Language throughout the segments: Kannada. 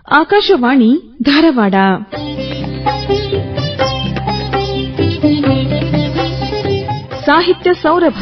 ಆಕಾಶವಾಣಿ ಧಾರವಾಡ. ಸಾಹಿತ್ಯ ಸೌರಭ.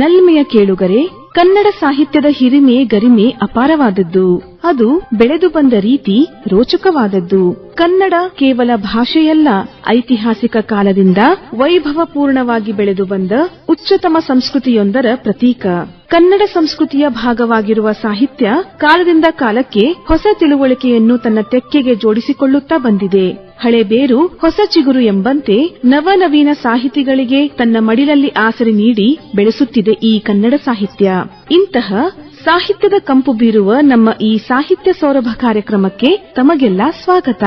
ನಲ್ಮೆಯ ಕೇಳುಗರೆ, ಕನ್ನಡ ಸಾಹಿತ್ಯದ ಹಿರಿಮೆ ಗರಿಮೆ ಅಪಾರವಾದದ್ದು. ಅದು ಬೆಳೆದು ಬಂದ ರೀತಿ ರೋಚಕವಾದದ್ದು. ಕನ್ನಡ ಕೇವಲ ಭಾಷೆಯಲ್ಲ, ಐತಿಹಾಸಿಕ ಕಾಲದಿಂದ ವೈಭವಪೂರ್ಣವಾಗಿ ಬೆಳೆದು ಬಂದ ಉಚ್ಚತಮ ಸಂಸ್ಕೃತಿಯೊಂದರ ಪ್ರತೀಕ. ಕನ್ನಡ ಸಂಸ್ಕೃತಿಯ ಭಾಗವಾಗಿರುವ ಸಾಹಿತ್ಯ ಕಾಲದಿಂದ ಕಾಲಕ್ಕೆ ಹೊಸ ತಿಳುವಳಿಕೆಯನ್ನು ತನ್ನ ತೆಕ್ಕೆಗೆ ಜೋಡಿಸಿಕೊಳ್ಳುತ್ತಾ ಬಂದಿದೆ. ಹಳೆ ಬೇರು ಹೊಸ ಚಿಗುರು ಎಂಬಂತೆ ನವನವೀನ ಸಾಹಿತಿಗಳಿಗೆ ತನ್ನ ಮಡಿಲಲ್ಲಿ ಆಸರೆ ನೀಡಿ ಬೆಳೆಸುತ್ತಿದೆ ಈ ಕನ್ನಡ ಸಾಹಿತ್ಯ. ಇಂತಹ ಸಾಹಿತ್ಯದ ಕಂಪು ಬೀರುವ ನಮ್ಮ ಈ ಸಾಹಿತ್ಯ ಸೌರಭ ಕಾರ್ಯಕ್ರಮಕ್ಕೆ ತಮಗೆಲ್ಲ ಸ್ವಾಗತ.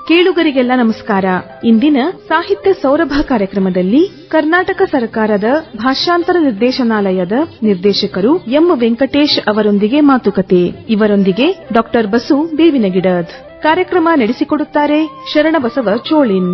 ಕೇಳುಗರಿಗೆಲ್ಲ ನಮಸ್ಕಾರ. ಇಂದಿನ ಸಾಹಿತ್ಯ ಸೌರಭ ಕಾರ್ಯಕ್ರಮದಲ್ಲಿ ಕರ್ನಾಟಕ ಸರ್ಕಾರದ ಭಾಷಾಂತರ ನಿರ್ದೇಶನಾಲಯದ ನಿರ್ದೇಶಕರು ಎಂ ವೆಂಕಟೇಶ್ ಅವರೊಂದಿಗೆ ಮಾತುಕತೆ. ಇವರೊಂದಿಗೆ ಡಾ ಬಸು ಬೇವಿನಗಿಡದ್. ಕಾರ್ಯಕ್ರಮ ನಡೆಸಿಕೊಡುತ್ತಾರೆ ಶರಣಬಸವ ಚೋಳಿನ್.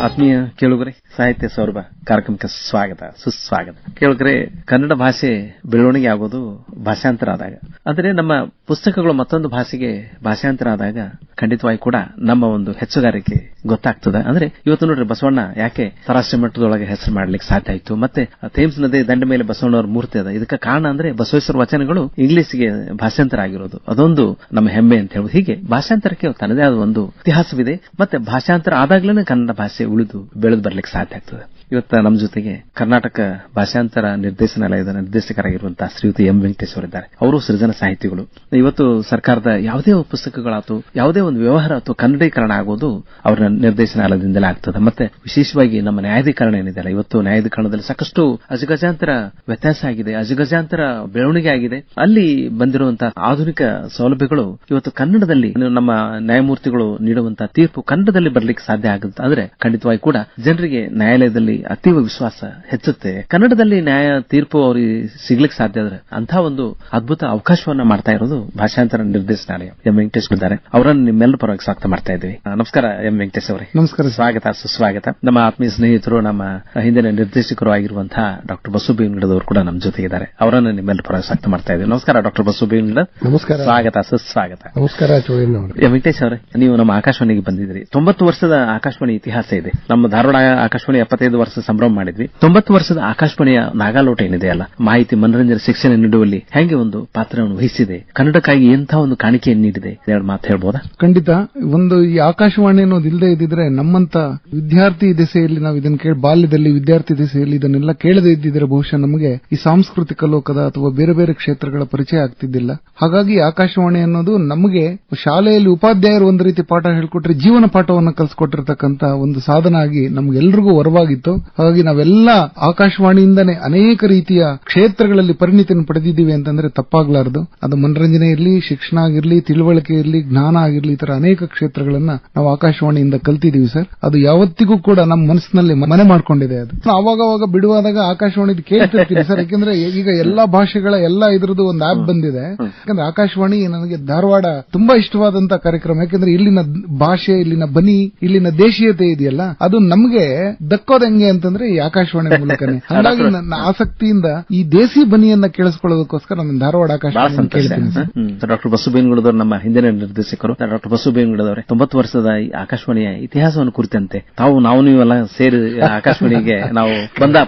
ಆತ್ಮೀಯ ಕೇಳುಗರೆ, ಸಾಹಿತ್ಯ ಸೌರಭ ಕಾರ್ಯಕ್ರಮಕ್ಕೆ ಸ್ವಾಗತ, ಸುಸ್ವಾಗತ. ಕೇಳುಗರೆ, ಕನ್ನಡ ಭಾಷೆ ಬೆಳವಣಿಗೆ ಆಗೋದು ಭಾಷಾಂತರ ಆದಾಗ. ಅಂದರೆ ನಮ್ಮ ಪುಸ್ತಕಗಳು ಮತ್ತೊಂದು ಭಾಷೆಗೆ ಭಾಷಾಂತರ ಆದಾಗ ಖಂಡಿತವಾಗಿ ಕೂಡ ನಮ್ಮ ಒಂದು ಹೆಚ್ಚುಗಾರಿಕೆ ಗೊತ್ತಾಗ್ತದೆ. ಅಂದ್ರೆ ಇವತ್ತು ನೋಡ್ರಿ, ಬಸವಣ್ಣ ಯಾಕೆ ಅಂತಾರಾಷ್ಟ್ರೀಯ ಮಟ್ಟದೊಳಗೆ ಹೆಸರು ಮಾಡ್ಲಿಕ್ಕೆ ಸಾಧ್ಯ ಆಯಿತು, ಮತ್ತೆ ಥೇಮ್ಸ್ ನದಿ ದಂಡ ಮೇಲೆ ಬಸವಣ್ಣವರ ಮೂರ್ತಿ ಅದ. ಇದಕ್ಕೆ ಕಾರಣ ಅಂದ್ರೆ ಬಸವೇಶ್ವರ ವಚನಗಳು ಇಂಗ್ಲಿಷ್ಗೆ ಭಾಷಾಂತರ ಆಗಿರೋದು. ಅದೊಂದು ನಮ್ಮ ಹೆಮ್ಮೆ ಅಂತ ಹೇಳುದು. ಹೀಗೆ ಭಾಷಾಂತರಕ್ಕೆ ತನ್ನದೇ ಆದ ಒಂದು ಇತಿಹಾಸವಿದೆ. ಮತ್ತೆ ಭಾಷಾಂತರ ಆದಾಗ್ಲೇ ಕನ್ನಡ ಭಾಷೆ ಉಳಿದು ಬೆಳೆದು ಬರ್ಲಿಕ್ಕೆ ಸಾಧ್ಯ ಆಗ್ತದೆ. ಇವತ್ತು ನಮ್ಮ ಜೊತೆಗೆ ಕರ್ನಾಟಕ ಭಾಷಾಂತರ ನಿರ್ದೇಶನಾಲಯದ ನಿರ್ದೇಶಕರಾಗಿರುವಂತಹ ಶ್ರೀಯುತ ಎಂ ವೆಂಕಟೇಶ್ ಅವರಿದ್ದಾರೆ. ಅವರು ಸೃಜನ ಸಾಹಿತಿಗಳು. ಇವತ್ತು ಸರ್ಕಾರದ ಯಾವುದೇ ಪುಸ್ತಕಗಳಾತು, ಯಾವುದೇ ಒಂದು ವ್ಯವಹಾರ ಅಥವಾ ಕನ್ನಡೀಕರಣ ಆಗೋದು ಅವರ ನಿರ್ದೇಶನಾಲಯದಿಂದಲೇ ಆಗ್ತದೆ. ಮತ್ತೆ ವಿಶೇಷವಾಗಿ ನಮ್ಮ ನ್ಯಾಯಾಧೀಕರಣ ಏನಿದೆಯಲ್ಲ, ಇವತ್ತು ನ್ಯಾಯಾಧೀಕರಣದಲ್ಲಿ ಸಾಕಷ್ಟು ಅಜಗಜಾಂತರ ವ್ಯತ್ಯಾಸ ಆಗಿದೆ, ಅಜಗಜಾಂತರ ಬೆಳವಣಿಗೆ ಆಗಿದೆ. ಅಲ್ಲಿ ಬಂದಿರುವಂತಹ ಆಧುನಿಕ ಸೌಲಭ್ಯಗಳು ಇವತ್ತು ಕನ್ನಡದಲ್ಲಿ ನಮ್ಮ ನ್ಯಾಯಮೂರ್ತಿಗಳು ನೀಡುವಂತಹ ತೀರ್ಪು ಕನ್ನಡದಲ್ಲಿ ಬರ್ಲಿಕ್ಕೆ ಸಾಧ್ಯ ಆಗುತ್ತೆ. ಅಂದ್ರೆ ಖಂಡಿತವಾಗಿ ಕೂಡ ಜನರಿಗೆ ನ್ಯಾಯಾಲಯದಲ್ಲಿ ಅತೀವ ವಿಶ್ವಾಸ ಹೆಚ್ಚುತ್ತೆ. ಕನ್ನಡದಲ್ಲಿ ನ್ಯಾಯ ತೀರ್ಪು ಅವರಿಗೆ ಸಿಗ್ಲಿಕ್ಕೆ ಸಾಧ್ಯ ಆದ್ರೆ ಅಂತಹ ಒಂದು ಅದ್ಭುತ ಅವಕಾಶವನ್ನ ಮಾಡ್ತಾ ಇರೋದು ಭಾಷಾಂತರ ನಿರ್ದೇಶನಾಲಯ. ಎಂ ವೆಂಕಟೇಶ್ ಇದ್ದಾರೆ. ಅವರನ್ನು ನಿಮ್ಮೆಲ್ಲ ಪರವಾಗಿ ಸ್ವಾಗತ ಮಾಡ್ತಾ ಇದ್ದೀವಿ. ನಮಸ್ಕಾರ ಎಂ ವೆಂಕಟೇಶ್ ಅವರೇ. ನಮಸ್ಕಾರ. ಸ್ವಾಗತ, ಸುಸ್ವಾಗತ. ನಮ್ಮ ಆತ್ಮೀಯ ಸ್ನೇಹಿತರು, ನಮ್ಮ ಹಿಂದಿನ ನಿರ್ದೇಶಕರು ಆಗಿರುವಂತಹ ಡಾಕ್ಟರ್ ಬಸು ಬೇವಿನಗಿಡದವರು ಕೂಡ ನಮ್ಮ ಜೊತೆಗಿದ್ದಾರೆ. ಅವರನ್ನು ನಿಮ್ಮೆಲ್ಲ ಪರವಾಗಿ ಸ್ವಾಗತ ಮಾಡ್ತಾ ಇದ್ದೀವಿ. ನಮಸ್ಕಾರ ಡಾಕ್ಟರ್ ಬಸು ಬೇವಿನಗಿಡ. ನಮಸ್ಕಾರ. ಸ್ವಾಗತ, ಸುಸ್ವಾಗತ. ನಮಸ್ಕಾರ ಚೋಳಿನ್ ಅವರು. ಎಂ ವೆಂಕಟೇಶ್ ಅವರೇ, ನೀವು ನಮ್ಮ ಆಕಾಶವಾಣಿಗೆ ಬಂದಿದ್ದೀರಿ. 90 ವರ್ಷದ ಆಕಾಶವಾಣಿ ಇತಿಹಾಸ ಇದೆ. ನಮ್ಮ ಧಾರವಾಡ ಆಕಾಶವಾಣಿ 75 ವರ್ಷ ಸಂಭ್ರಮ ಮಾಡಿದ್ವಿ. 90 ವರ್ಷದ ಆಕಾಶವಾಣಿಯ ನಾಗಾಲೋಟ ಏನಿದೆಯಲ್ಲ, ಮಾಹಿತಿ ಮನರಂಜನೆ ಶಿಕ್ಷಣ ನೀಡುವಲ್ಲಿ ಹೆಂಗೆ ಒಂದು ಪಾತ್ರವನ್ನು ವಹಿಸಿದೆ, ಕನ್ನಡಕ್ಕಾಗಿ ಎಂತಹ ಒಂದು ಕಾಣಿಕೆಯನ್ನು ನೀಡಿದೆ, ಎರಡು ಮಾತು ಹೇಳ್ಬೋದಾ? ಖಂಡಿತ. ಒಂದು ಈ ಆಕಾಶವಾಣಿ ಅನ್ನೋದು ಇಲ್ಲದೆ ಇದ್ದಿದ್ರೆ ನಮ್ಮಂತ ವಿದ್ಯಾರ್ಥಿ ದೆಸೆಯಲ್ಲಿ ನಾವು ಇದನ್ನು ಬಾಲ್ಯದಲ್ಲಿ ವಿದ್ಯಾರ್ಥಿ ದೆಸೆಯಲ್ಲಿ ಇದನ್ನೆಲ್ಲ ಕೇಳದೇ ಇದ್ದಿದ್ರೆ ಬಹುಶಃ ನಮಗೆ ಈ ಸಾಂಸ್ಕೃತಿಕ ಲೋಕದ ಅಥವಾ ಬೇರೆ ಬೇರೆ ಕ್ಷೇತ್ರಗಳ ಪರಿಚಯ ಆಗ್ತಿದ್ದಿಲ್ಲ. ಹಾಗಾಗಿ ಆಕಾಶವಾಣಿ ಅನ್ನೋದು ನಮಗೆ ಶಾಲೆಯಲ್ಲಿ ಉಪಾಧ್ಯಾಯರು ಒಂದು ರೀತಿ ಪಾಠ ಹೇಳ್ಕೊಟ್ರೆ ಜೀವನ ಪಾಠವನ್ನು ಕಲಿಸ್ಕೊಟ್ಟಿರ್ತಕ್ಕಂಥ ಒಂದು ಸಾಧನ ಆಗಿ ನಮ್ಗೆಲ್ರಿಗೂ ವರವಾಗಿತ್ತು. ಹಾಗಾಗಿ ನಾವೆಲ್ಲ ಆಕಾಶವಾಣಿಯಿಂದನೇ ಅನೇಕ ರೀತಿಯ ಕ್ಷೇತ್ರಗಳಲ್ಲಿ ಪರಿಣಿತಿಯನ್ನು ಪಡೆದಿದ್ದೀವಿ ಅಂತಂದ್ರೆ ತಪ್ಪಾಗ್ಲಾರದು. ಅದು ಮನರಂಜನೆ ಇರಲಿ, ಶಿಕ್ಷಣ ಆಗಿರ್ಲಿ, ತಿಳುವಳಿಕೆ ಇರಲಿ, ಜ್ಞಾನ ಆಗಿರ್ಲಿ, ಈ ತರ ಅನೇಕ ಕ್ಷೇತ್ರಗಳನ್ನ ನಾವು ಆಕಾಶವಾಣಿಯಿಂದ ಕಲ್ತಿದ್ದೀವಿ ಸರ್. ಅದು ಯಾವತ್ತಿಗೂ ಕೂಡ ನಮ್ಮ ಮನಸ್ಸಿನಲ್ಲಿ ಮನೆ ಮಾಡ್ಕೊಂಡಿದೆ. ಅದು ಅವಾಗವಾಗ ಬಿಡುವಾದಾಗ ಆಕಾಶವಾಣಿ ಕೇಳ್ತಿರ್ತೀವಿ ಸರ್. ಯಾಕಂದ್ರೆ ಈಗ ಎಲ್ಲಾ ಭಾಷೆಗಳ ಎಲ್ಲಾ ಇದ್ರದ್ದು ಒಂದು ಆಪ್ ಬಂದಿದೆ. ಯಾಕಂದ್ರೆ ಆಕಾಶವಾಣಿ ನನಗೆ ಧಾರವಾಡ ತುಂಬಾ ಇಷ್ಟವಾದಂತಹ ಕಾರ್ಯಕ್ರಮ. ಯಾಕಂದ್ರೆ ಇಲ್ಲಿನ ಭಾಷೆ, ಇಲ್ಲಿನ ಬನಿ, ಇಲ್ಲಿನ ದೇಶೀಯತೆ ಇದೆಯಲ್ಲ, ಅದು ನಮಗೆ ದಕ್ಕೋದು ಹೆಂಗೆ ಅಂತಂದ್ರೆ ಈ ಆಕಾಶವಾಣಿ ಮೂಲಕನೇ. ಹಾಗಾಗಿ ನನ್ನ ಆಸಕ್ತಿಯಿಂದ ಈ ದೇಸಿ ಬನಿಯನ್ನ ಕೇಳಿಸ್ಕೊಳ್ಳೋದಕ್ಕೋಸ್ಕರ ನಾನು ಧಾರವಾಡ ಆಕಾಶವಾಣಿ ಕೇಳ್ತೀನಿ ಸರ್. ಡಾಕ್ಟರ್ ಬಸು ಬೇವಿನಗಿಡದವರು ನಮ್ಮ ಹಿಂದಿನ ನಿರ್ದೇಶಕರು. ಡಾಕ್ಟರ್ ಬಸು ಬೇವಿನಗಿಡದವರೇ, 90 ವರ್ಷದ ಆಕಾಶವಾಣಿಯ ಇತಿಹಾಸವನ್ನು ಕುರಿತಂತೆ ನಾವು ನೀವೆಲ್ಲ ಸೇರಿ ಆಕಾಶವಾಣಿಗೆ ನಾವು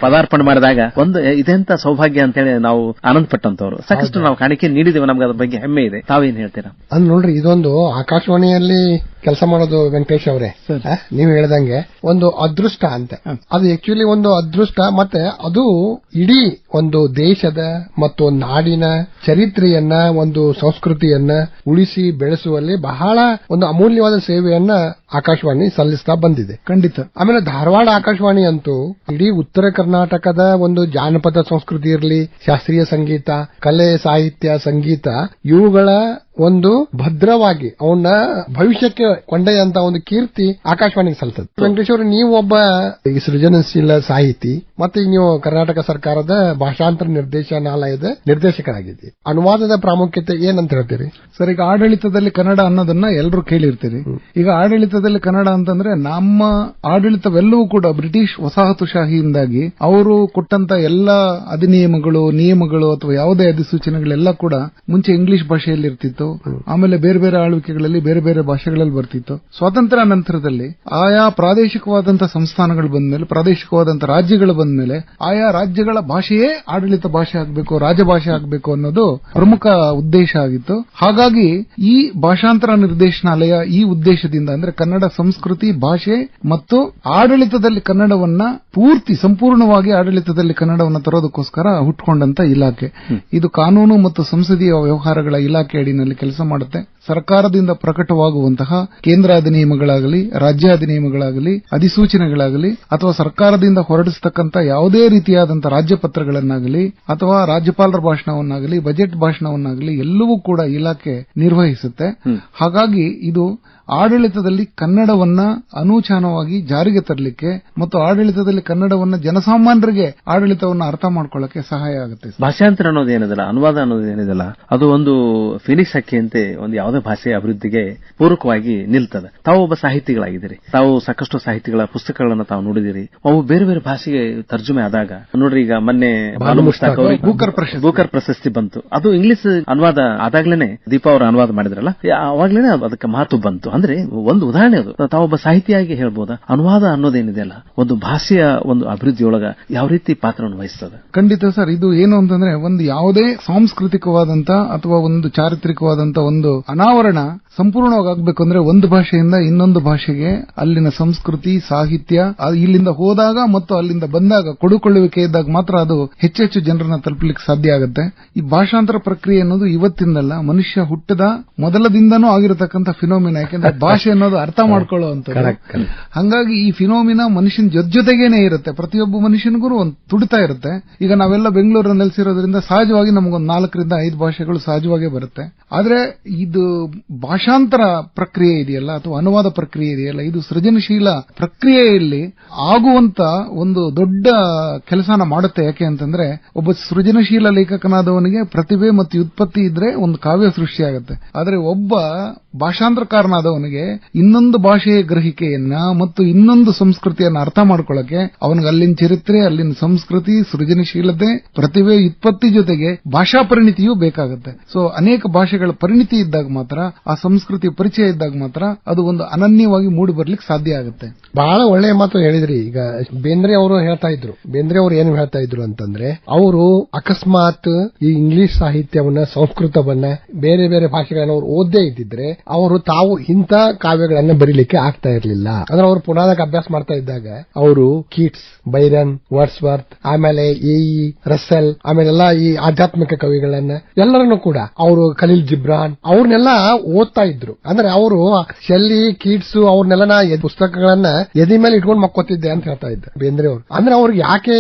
ಪದಾರ್ಪಣೆ ಮಾಡಿದಾಗ ಒಂದು ಇದೆಂತ ಸೌಭಾಗ್ಯ ಅಂತೇಳಿ ನಾವು ಆನಂದ ಪಟ್ಟಂತವ್ರು. ಸಾಕಷ್ಟು ನಾವು ಕಾಣಿಕೆ ನೀಡಿದ್ದೇವೆ, ನಮ್ಗೆ ಅದ್ರ ಬಗ್ಗೆ ಹೆಮ್ಮೆ ಇದೆ. ತಾವೇನ್ ಹೇಳ್ತೀರಾ? ಅಂದ್ ನೋಡ್ರಿ, ಇದೊಂದು ಆಕಾಶವಾಣಿಯಲ್ಲಿ ಕೆಲಸ ಮಾಡೋದು ವೆಂಕಟೇಶ್ ಅವರೇ, ನೀವು ಹೇಳ್ದಂಗೆ ಒಂದು ಅದೃಷ್ಟ ಅಂತ. ಅದು ಆಕ್ಚುಲಿ ಒಂದು ಅದೃಷ್ಟ. ಮತ್ತೆ ಅದು ಇಡೀ ಒಂದು ದೇಶದ ಮತ್ತು ನಾಡಿನ ಚರಿತ್ರೆಯನ್ನ, ಒಂದು ಸಂಸ್ಕೃತಿಯನ್ನ ಉಳಿಸಿ ಬೆಳೆಸುವಲ್ಲಿ ಬಹಳ ಒಂದು ಅಮೂಲ್ಯವಾದ ಸೇವೆಯನ್ನ ಆಕಾಶವಾಣಿ ಸಲ್ಲಿಸ್ತಾ ಬಂದಿದೆ. ಖಂಡಿತ. ಆಮೇಲೆ ಧಾರವಾಡ ಆಕಾಶವಾಣಿ ಅಂತೂ ಇಡೀ ಉತ್ತರ ಕರ್ನಾಟಕದ ಒಂದು ಜಾನಪದ ಸಂಸ್ಕೃತಿ ಇರಲಿ, ಶಾಸ್ತ್ರೀಯ ಸಂಗೀತ, ಕಲೆ, ಸಾಹಿತ್ಯ, ಸಂಗೀತ ಇವುಗಳ ಒಂದು ಭದ್ರವಾಗಿ ಅವನ್ನ ಭವಿಷ್ಯಕ್ಕೆ ಕೊಂಡೊಯ್ಯುವಂತ ಒಂದು ಕೀರ್ತಿ ಆಕಾಶವಾಣಿಗೆ ಸಲ್ತದೆ. ವೆಂಕಟೇಶ್ ಅವರು, ನೀವು ಒಬ್ಬ ಈ ಸೃಜನಶೀಲ ಸಾಹಿತಿ ಮತ್ತೆ ನೀವು ಕರ್ನಾಟಕ ಸರ್ಕಾರದ ಭಾಷಾಂತರ ನಿರ್ದೇಶನಾಲಯದ ನಿರ್ದೇಶಕರಾಗಿದ್ದೀರಿ. ಅನುವಾದದ ಪ್ರಾಮುಖ್ಯತೆ ಏನಂತ ಹೇಳ್ತೀರಿ ಸರ್? ಈಗ ಆಡಳಿತದಲ್ಲಿ ಕನ್ನಡ ಅನ್ನೋದನ್ನ ಎಲ್ಲರೂ ಕೇಳಿರ್ತೀರಿ. ಈಗ ಆಡಳಿತದಲ್ಲಿ ಕನ್ನಡ ಅಂತಂದ್ರೆ ನಮ್ಮ ಆಡಳಿತವೆಲ್ಲವೂ ಕೂಡ ಬ್ರಿಟಿಷ್ ವಸಾಹತುಶಾಹಿಯಿಂದಾಗಿ ಅವರು ಕೊಟ್ಟಂತ ಎಲ್ಲ ಅಧಿನಿಯಮಗಳು, ನಿಯಮಗಳು ಅಥವಾ ಯಾವುದೇ ಅಧಿಸೂಚನೆಗಳೆಲ್ಲ ಕೂಡ ಮುಂಚೆ ಇಂಗ್ಲಿಷ್ ಭಾಷೆಯಲ್ಲಿ ಇರ್ತಿತ್ತು. ಆಮೇಲೆ ಬೇರೆ ಬೇರೆ ಆಳ್ವಿಕೆಗಳಲ್ಲಿ ಬೇರೆ ಬೇರೆ ಭಾಷೆಗಳಲ್ಲಿ ಬರ್ತಿತ್ತು. ಸ್ವಾತಂತ್ರ್ಯ ನಂತರದಲ್ಲಿ ಆಯಾ ಪ್ರಾದೇಶಿಕವಾದಂತಹ ಸಂಸ್ಥಾನಗಳು ಬಂದ್ಮೇಲೆ, ಪ್ರಾದೇಶಿಕವಾದಂತಹ ರಾಜ್ಯಗಳು ಬಂದ್ಮೇಲೆ ಆಯಾ ರಾಜ್ಯಗಳ ಭಾಷೆಯೇ ಆಡಳಿತ ಭಾಷೆ ಆಗಬೇಕು, ರಾಜಭಾಷೆ ಆಗಬೇಕು ಅನ್ನೋದು ಪ್ರಮುಖ ಉದ್ದೇಶ ಆಗಿತ್ತು. ಹಾಗಾಗಿ ಈ ಭಾಷಾಂತರ ನಿರ್ದೇಶನಾಲಯ ಈ ಉದ್ದೇಶದಿಂದ ಅಂದ್ರೆ ಕನ್ನಡ ಸಂಸ್ಕೃತಿ, ಭಾಷೆ ಮತ್ತು ಆಡಳಿತದಲ್ಲಿ ಕನ್ನಡವನ್ನ ಸಂಪೂರ್ಣವಾಗಿ ಆಡಳಿತದಲ್ಲಿ ಕನ್ನಡವನ್ನು ತರೋದಕ್ಕೋಸ್ಕರ ಹುಟ್ಟುಕೊಂಡಂತ ಇಲಾಖೆ ಇದು. ಕಾನೂನು ಮತ್ತು ಸಂಸದೀಯ ವ್ಯವಹಾರಗಳ ಇಲಾಖೆ ಅಡಿನಲ್ಲಿ ಕೆಲಸ ಮಾಡುತ್ತೆ. ಸರ್ಕಾರದಿಂದ ಪ್ರಕಟವಾಗುವಂತಹ ಕೇಂದ್ರ ಅಧಿನಿಯಮಗಳಾಗಲಿ, ರಾಜ್ಯ ಅಧಿನಿಯಮಗಳಾಗಲಿ, ಅಧಿಸೂಚನೆಗಳಾಗಲಿ ಅಥವಾ ಸರ್ಕಾರದಿಂದ ಹೊರಡಿಸತಕ್ಕಂಥ ಯಾವುದೇ ರೀತಿಯಾದಂತಹ ರಾಜ್ಯ ಪತ್ರಗಳನ್ನಾಗಲಿ ಅಥವಾ ರಾಜ್ಯಪಾಲರ ಭಾಷಣವನ್ನಾಗಲಿ, ಬಜೆಟ್ ಭಾಷಣವನ್ನಾಗಲಿ ಎಲ್ಲವೂ ಕೂಡ ಇಲಾಖೆ ನಿರ್ವಹಿಸುತ್ತೆ. ಹಾಗಾಗಿ ಇದು ಆಡಳಿತದಲ್ಲಿ ಕನ್ನಡವನ್ನ ಅನೂಚಾನವಾಗಿ ಜಾರಿಗೆ ತರಲಿಕ್ಕೆ ಮತ್ತು ಆಡಳಿತದಲ್ಲಿ ಕನ್ನಡವನ್ನ ಜನಸಾಮಾನ್ಯರಿಗೆ ಆಡಳಿತವನ್ನು ಅರ್ಥ ಮಾಡ್ಕೊಳ್ಳಕ್ಕೆ ಸಹಾಯ ಆಗುತ್ತೆ. ಭಾಷಾಂತರ ಅನ್ನೋದೇನಿದಲ್ಲ, ಅನುವಾದ ಅನ್ನೋದೇನಿದಲ್ಲ, ಅದು ಒಂದು ಫಿನಿಕ್ಸ್ ಹಕ್ಕಿಯಂತೆ ಒಂದು ಯಾವುದೇ ಭಾಷೆಯ ಅಭಿವೃದ್ಧಿಗೆ ಪೂರಕವಾಗಿ ನಿಲ್ತದೆ. ತಾವು ಒಬ್ಬ ಸಾಹಿತಿಗಳಾಗಿದ್ದೀರಿ, ತಾವು ಸಾಕಷ್ಟು ಸಾಹಿತಿಗಳ ಪುಸ್ತಕಗಳನ್ನು ತಾವು ನೋಡಿದಿರಿ. ಅವು ಬೇರೆ ಬೇರೆ ಭಾಷೆಗೆ ತರ್ಜುಮೆ ಆದಾಗ ನೋಡ್ರಿ, ಈಗ ಮೊನ್ನೆ ಬೂಕರ್ ಪ್ರಶಸ್ತಿ ಬಂತು. ಅದು ಇಂಗ್ಲಿಷ್ ಅನುವಾದ ಆದಾಗ್ಲೇನೆ ದೀಪಾ ಅವರು ಅನುವಾದ ಮಾಡಿದ್ರಲ್ಲ, ಅವಾಗ್ಲೇನೆ ಅದಕ್ಕೆ ಮಹತ್ವ ಬಂತು. ಅಂದ್ರೆ ಒಂದು ಉದಾಹರಣೆ ಅದು. ತಾವೊಬ್ಬ ಸಾಹಿತಿಯಾಗಿ ಹೇಳ್ಬೋದಾ, ಅನುವಾದ ಅನ್ನೋದೇನಿದೆಯಲ್ಲ ಒಂದು ಭಾಷೆಯ ಒಂದು ಅಭಿವೃದ್ಧಿಯೊಳಗ ಯಾವ ರೀತಿ ಪಾತ್ರವನ್ನು ವಹಿಸ್ತದೆ? ಖಂಡಿತ ಸರ್. ಇದು ಏನು ಅಂತಂದ್ರೆ ಒಂದು ಯಾವುದೇ ಸಾಂಸ್ಕೃತಿಕವಾದಂತ ಅಥವಾ ಒಂದು ಚಾರಿತ್ರಿಕವಾದಂತ ಒಂದು ಅನಾವರಣ ಸಂಪೂರ್ಣವಾಗಿ ಆಗ್ಬೇಕು ಅಂದ್ರೆ ಒಂದು ಭಾಷೆಯಿಂದ ಇನ್ನೊಂದು ಭಾಷೆಗೆ ಅಲ್ಲಿನ ಸಂಸ್ಕೃತಿ, ಸಾಹಿತ್ಯ ಇಲ್ಲಿಂದ ಹೋದಾಗ ಮತ್ತು ಅಲ್ಲಿಂದ ಬಂದಾಗ ಕೊಡುಕೊಳ್ಳುವಿಕೆ ಇದ್ದಾಗ ಮಾತ್ರ ಅದು ಹೆಚ್ಚೆಚ್ಚು ಜನರನ್ನ ತಲುಪಲಿಕ್ಕೆ ಸಾಧ್ಯ ಆಗುತ್ತೆ. ಈ ಭಾಷಾಂತರ ಪ್ರಕ್ರಿಯೆ ಅನ್ನೋದು ಇವತ್ತಿಂದಲ್ಲ, ಮನುಷ್ಯ ಹುಟ್ಟದ ಮೊದಲದಿಂದನೂ ಆಗಿರತಕ್ಕಂಥ ಫಿನೋಮಿನಾ. ಯಾಕೆಂದ್ರೆ ಭಾಷೆ ಅನ್ನೋದು ಅರ್ಥ ಮಾಡ್ಕೊಳ್ಳುವಂತ. ಹಂಗಾಗಿ ಈ ಫಿನೋಮಿನಾ ಮನುಷ್ಯನ ಜೊತೆಗೇನೆ ಇರುತ್ತೆ. ಪ್ರತಿಯೊಬ್ಬ ಮನುಷ್ಯನಿಗೂ ಒಂದು ತುಡಿತಾ ಇರುತ್ತೆ. ಈಗ ನಾವೆಲ್ಲ ಬೆಂಗಳೂರಲ್ಲಿ ನೆಲೆಸಿರೋದ್ರಿಂದ ಸಹಜವಾಗಿ ನಮಗೊಂದು 4 ರಿಂದ 5 ಭಾಷೆಗಳು ಸಹಜವಾಗೇ ಬರುತ್ತೆ. ಆದ್ರೆ ಇದು ಭಾಷಾಂತರ ಪ್ರಕ್ರಿಯೆ ಇದೆಯಲ್ಲ ಅಥವಾ ಅನುವಾದ ಪ್ರಕ್ರಿಯೆ ಇದೆಯಲ್ಲ, ಇದು ಸೃಜನಶೀಲ ಪ್ರಕ್ರಿಯೆಯಲ್ಲಿ ಆಗುವಂತ ಒಂದು ದೊಡ್ಡ ಕೆಲಸನ ಮಾಡುತ್ತೆ. ಯಾಕೆ ಅಂತಂದ್ರೆ ಒಬ್ಬ ಸೃಜನಶೀಲ ಲೇಖಕನಾದವನಿಗೆ ಪ್ರತಿಭೆ ಮತ್ತು ವ್ಯುತ್ಪತ್ತಿ ಇದ್ರೆ ಒಂದು ಕಾವ್ಯ ಸೃಷ್ಟಿಯಾಗುತ್ತೆ. ಆದ್ರೆ ಒಬ್ಬ ಭಾಷಾಂತರಕಾರನಾದವನಿಗೆ ಇನ್ನೊಂದು ಭಾಷೆಯ ಗ್ರಹಿಕೆಯನ್ನ ಮತ್ತು ಇನ್ನೊಂದು ಸಂಸ್ಕೃತಿಯನ್ನ ಅರ್ಥ ಮಾಡ್ಕೊಳ್ಳಕ್ಕೆ ಅವನಿಗೆ ಅಲ್ಲಿನ ಚರಿತ್ರೆ, ಅಲ್ಲಿನ ಸಂಸ್ಕೃತಿ, ಸೃಜನಶೀಲತೆ, ಪ್ರತಿಭೆ, ವ್ಯುತ್ಪತ್ತಿ ಜೊತೆಗೆ ಭಾಷಾ ಪರಿಣಿತಿಯೂ ಬೇಕಾಗುತ್ತೆ. ಸೊ ಅನೇಕ ಭಾಷೆಗಳ ಪರಿಣಿತಿ ಇದ್ದಾಗ ಮಾತ್ರ, ಆ ಸಂಸ್ಕೃತಿ ಪರಿಚಯ ಇದ್ದಾಗ ಮಾತ್ರ ಅದು ಒಂದು ಅನನ್ಯವಾಗಿ ಮೂಡಿ ಬರ್ಲಿಕ್ಕೆ ಸಾಧ್ಯ ಆಗುತ್ತೆ. ಬಹಳ ಒಳ್ಳೆಯ ಮಾತು ಹೇಳಿದ್ರಿ. ಈಗ ಬೇಂದ್ರೆ ಅವರು ಹೇಳ್ತಾ ಇದ್ರು, ಬೇಂದ್ರೆ ಅವರು ಏನು ಹೇಳ್ತಾ ಇದ್ರು ಅಂತಂದ್ರೆ, ಅವರು ಅಕಸ್ಮಾತ್ ಈ ಇಂಗ್ಲಿಷ್ ಸಾಹಿತ್ಯವನ್ನ, ಸಂಸ್ಕೃತವನ್ನ, ಬೇರೆ ಬೇರೆ ಭಾಷೆಗಳನ್ನ ಅವರು ಓದ್ದೇ ಇದ್ದಿದ್ರೆ ಅವರು ತಾವು ಇಂಥ ಕಾವ್ಯಗಳನ್ನ ಬರೀಲಿಕ್ಕೆ ಆಗ್ತಾ ಇರಲಿಲ್ಲ. ಅಂದ್ರೆ ಅವರು ಪುನಾದಕ್ಕೆ ಅಭ್ಯಾಸ ಮಾಡ್ತಾ ಇದ್ದಾಗ ಅವರು ಕೀಟ್ಸ್, ಬೈರನ್, ವರ್ಡ್ಸ್ವರ್ತ್, ಆಮೇಲೆ ರಸೆಲ್, ಆಮೇಲೆಲ್ಲ ಈ ಆಧ್ಯಾತ್ಮಿಕ ಕವಿಗಳನ್ನ ಎಲ್ಲರನ್ನು ಕೂಡ ಅವರು ಖಲೀಲ್ ಜಿಬ್ರಾನ್ ಅವ್ರನ್ನೆಲ್ಲ ಓದ್ತಾ ಇದ್ರು. ಅಂದ್ರೆ ಅವರು ಶೆಲ್ಲಿ, ಕೀಟ್ಸ್ ಅವ್ರನ್ನೆಲ್ಲ ಪುಸ್ತಕಗಳನ್ನ ಎದಿ ಮೇಲೆ ಇಟ್ಕೊಂಡು ಮಕ್ಕೋತಿದ್ದೆ ಅಂತ ಹೇಳ್ತಾ ಇದ್ದ ಬೇಂದ್ರೆ ಅವರು. ಅಂದ್ರೆ ಅವ್ರಿಗೆ ಯಾಕೆ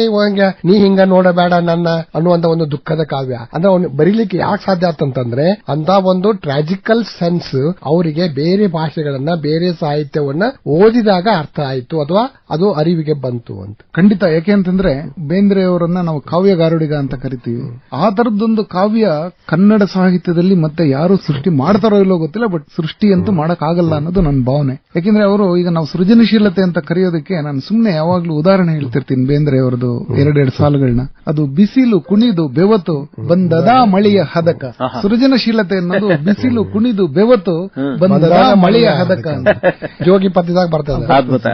ನೀ ಹಿಂಗ ನೋಡಬೇಡ ನನ್ನ ಅನ್ನುವಂತ ಒಂದು ದುಃಖದ ಕಾವ್ಯ ಅಂದ್ರೆ ಅವ್ನು ಬರೀಲಿಕ್ಕೆ ಯಾಕೆ ಸಾಧ್ಯ ಆತಂತಂದ್ರೆ ಅಂತ ಒಂದು ಟ್ರಾಜಿಕಲ್ ಸೆನ್ಸ್ ಅವರಿಗೆ ಬೇರೆ ಭಾಷೆಗಳನ್ನ, ಬೇರೆ ಸಾಹಿತ್ಯವನ್ನ ಓದಿದಾಗ ಅರ್ಥ ಆಯ್ತು ಅಥವಾ ಅದು ಅರಿವಿಗೆ ಬಂತು ಅಂತ. ಖಂಡಿತ. ಯಾಕೆ ಅಂತಂದ್ರೆ ಬೇಂದ್ರೆ ಅವರನ್ನ ನಾವು ಕಾವ್ಯಗಾರುಡಿಗ ಅಂತ ಕರಿತೀವಿ. ಆ ತರದ್ದೊಂದು ಕಾವ್ಯ ಕನ್ನಡ ಸಾಹಿತ್ಯದಲ್ಲಿ ಮತ್ತೆ ಯಾರು ಸೃಷ್ಟಿ ಮಾಡ್ತಾರೋ ಇಲ್ಲೋ ಗೊತ್ತಿಲ್ಲ, ಬಟ್ ಸೃಷ್ಟಿ ಅಂತೂ ಮಾಡಕ್ ಆಗಲ್ಲ ಅನ್ನೋದು ನನ್ನ ಭಾವನೆ. ಯಾಕೆಂದ್ರೆ ಅವರು ಈಗ ನಾವು ಸೃಜನಶೀಲತೆ ಅಂತ ಕರೆಯೋದಕ್ಕೆ ನಾನು ಸುಮ್ನೆ ಯಾವಾಗ್ಲೂ ಉದಾಹರಣೆ ಹೇಳ್ತಿರ್ತೀನಿ ಬೇಂದ್ರೆ ಅವರದು 2 ಸಾಲುಗಳನ್ನ. ಅದು ಬಿಸಿಲು ಕುಣಿದು ಬೆವತು ಬಂದದ ಮಳೆಯ ಹದಕ. ಸೃಜನಶೀಲತೆ ಅನ್ನೋದು ಬಿಸಿಲು ಕುಣಿದು ಬೆವತು ಬಂದದ ಮಳೆಯ ಹದಕ ಅಂತ ಜೋಗಿ ಪದ್ಯದಾಗ ಬರ್ತದೆ.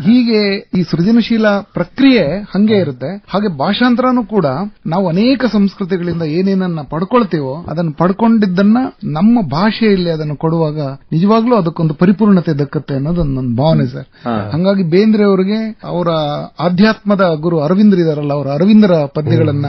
ಹೀಗೆ ಈ ಸೃಜನಶೀಲ ಪ್ರಕ್ರಿಯೆ ಹಂಗೆ ಇರುತ್ತೆ. ಹಾಗೆ ಭಾಷಾಂತರನೂ ಕೂಡ ನಾವು ಅನೇಕ ಸಂಸ್ಕೃತಿಗಳಿಂದ ಏನೇನನ್ನ ಪಡ್ಕೊಳ್ತೀವೋ ಅದನ್ನು ಪಡ್ಕೊಂಡಿದ್ದನ್ನ ನಮ್ಮ ಭಾಷೆಯಲ್ಲಿ ಅದನ್ನು ಕೊಡುವಾಗ ನಿಜವಾಗ್ಲೂ ಅದಕ್ಕೊಂದು ಪರಿಪೂರ್ಣತೆ ದಕ್ಕತ್ತೆ ಅನ್ನೋದು ನನ್ನ ಭಾವನೆ ಸರ್. ಹಂಗಾಗಿ ಬೇಂದ್ರೆ ಅವರಿಗೆ ಅವರ ಆಧ್ಯಾತ್ಮದ ಗುರು ಅರವಿಂದ್ರ ಇದಾರಲ್ಲ, ಅವರ ಅರವಿಂದರ ಪದ್ಯಗಳನ್ನ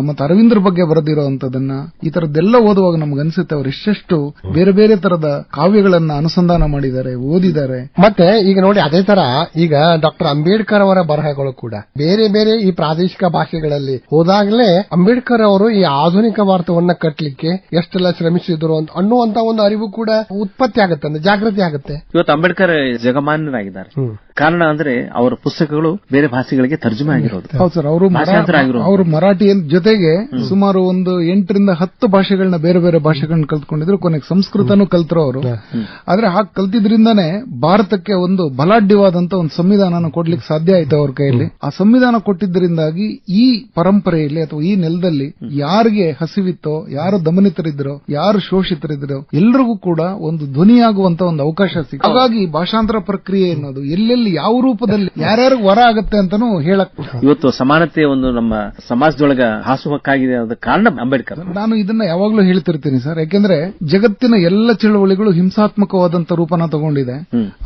ಮತ್ತು ಅರವಿಂದ್ರ ಬಗ್ಗೆ ಬರೆದಿರುವಂತದನ್ನ ಈ ತರದ್ದೆಲ್ಲ ಓದುವಾಗ ನಮ್ಗೆ ಅನ್ಸುತ್ತೆ ಅವ್ರು ಎಷ್ಟೆಷ್ಟು ಬೇರೆ ಬೇರೆ ಬೇರೆ ತರದ ಕಾವ್ಯಗಳನ್ನ ಅನುಸಂಧಾನ ಮಾಡಿದ್ದಾರೆ, ಓದಿದ್ದಾರೆ. ಮತ್ತೆ ಈಗ ನೋಡಿ, ಅದೇ ತರ ಈಗ ಡಾಕ್ಟರ್ ಅಂಬೇಡ್ಕರ್ ಅವರ ಬರಹಗಳು ಕೂಡ ಬೇರೆ ಬೇರೆ ಈ ಪ್ರಾದೇಶಿಕ ಭಾಷೆಗಳಲ್ಲಿ ಹೋದಾಗಲೇ ಅಂಬೇಡ್ಕರ್ ಅವರು ಈ ಆಧುನಿಕ ಭಾರತವನ್ನ ಕಟ್ಟಲಿಕ್ಕೆ ಎಷ್ಟೆಲ್ಲ ಶ್ರಮಿಸಿದ್ರು ಅನ್ನುವಂತ ಒಂದು ಅರಿವು ಕೂಡ ಉತ್ಪತ್ತಿ ಆಗುತ್ತೆ, ಅಂದ್ರೆ ಜಾಗೃತಿ ಆಗುತ್ತೆ. ಇವತ್ತು ಅಂಬೇಡ್ಕರ್ ಜಗಮಾನ್ಯರಾಗಿದ್ದಾರೆ. ಕಾರಣ ಅಂದ್ರೆ ಅವರ ಪುಸ್ತಕಗಳು ಬೇರೆ ಭಾಷೆಗಳಿಗೆ ತರ್ಜುಮೆ ಆಗಿರೋದು. ಹೌದು ಸರ್, ಅವರು ಮರಾಠಿ ಜೊತೆಗೆ ಸುಮಾರು ಒಂದು 8 ರಿಂದ 10 ಭಾಷೆಗಳನ್ನ ಬೇರೆ ಬೇರೆ ಭಾಷೆಗಳನ್ನ ಕಲ್ತ್ಕೊಂಡಿದ್ರು. ಕೊನೆಗೆ ಸಂಸ್ಕೃತನೂ ಕಲ್ತರು ಅವರು. ಆದ್ರೆ ಹಾಗೆ ಕಲ್ತಿದ್ರಿಂದಾನೇ ಭಾರತಕ್ಕೆ ಒಂದು ಬಲಾಢ್ಯವಾದಂತ ಒಂದು ಸಂವಿಧಾನ ಕೊಡ್ಲಿಕ್ಕೆ ಸಾಧ್ಯ ಆಯ್ತು ಅವ್ರ ಕೈಯಲ್ಲಿ. ಆ ಸಂವಿಧಾನ ಕೊಟ್ಟಿದ್ದರಿಂದಾಗಿ ಈ ಪರಂಪರೆಯಲ್ಲಿ ಅಥವಾ ಈ ನೆಲದಲ್ಲಿ ಯಾರಿಗೆ ಹಸಿವಿತ್ತೋ, ಯಾರು ದಮನಿತರಿದ್ರೋ, ಯಾರು ಶೋಷಿತರಿದ್ರೋ ಎಲ್ಲರಿಗೂ ಕೂಡ ಒಂದು ಧ್ವನಿಯಾಗುವಂತ ಒಂದು ಅವಕಾಶ ಸಿಕ್ಕಿತು. ಹಾಗಾಗಿ ಭಾಷಾಂತರ ಪ್ರಕ್ರಿಯೆ ಅನ್ನೋದು ಎಲ್ಲೆಲ್ಲಿ ಯಾವ ರೂಪದಲ್ಲಿ ಯಾರ್ಯಾರು ವರ ಆಗತ್ತೆ ಅಂತಾನೂ ಹೇಳಕ್ ಇವತ್ತು ಸಮಾನತೆ ಒಂದು ನಮ್ಮ ಸಮಾಜದೊಳಗ ಹಾಸುಹಕ್ಕಾಗಿದೆ ಅನ್ನೋದ ಕಾರಣ ಅಂಬೇಡ್ಕರ್. ನಾನು ಇದನ್ನ ಯಾವಾಗ್ಲೂ ಹೇಳ್ತಿರ್ತೀನಿ ಸರ್, ಯಾಕೆಂದ್ರೆ ಜಗತ್ತಿನ ಎಲ್ಲ ಚಳವಳಿಗಳು ಹಿಂಸಾತ್ಮಕವಾದಂತ ರೂಪನ ತಗೊಂಡಿದೆ.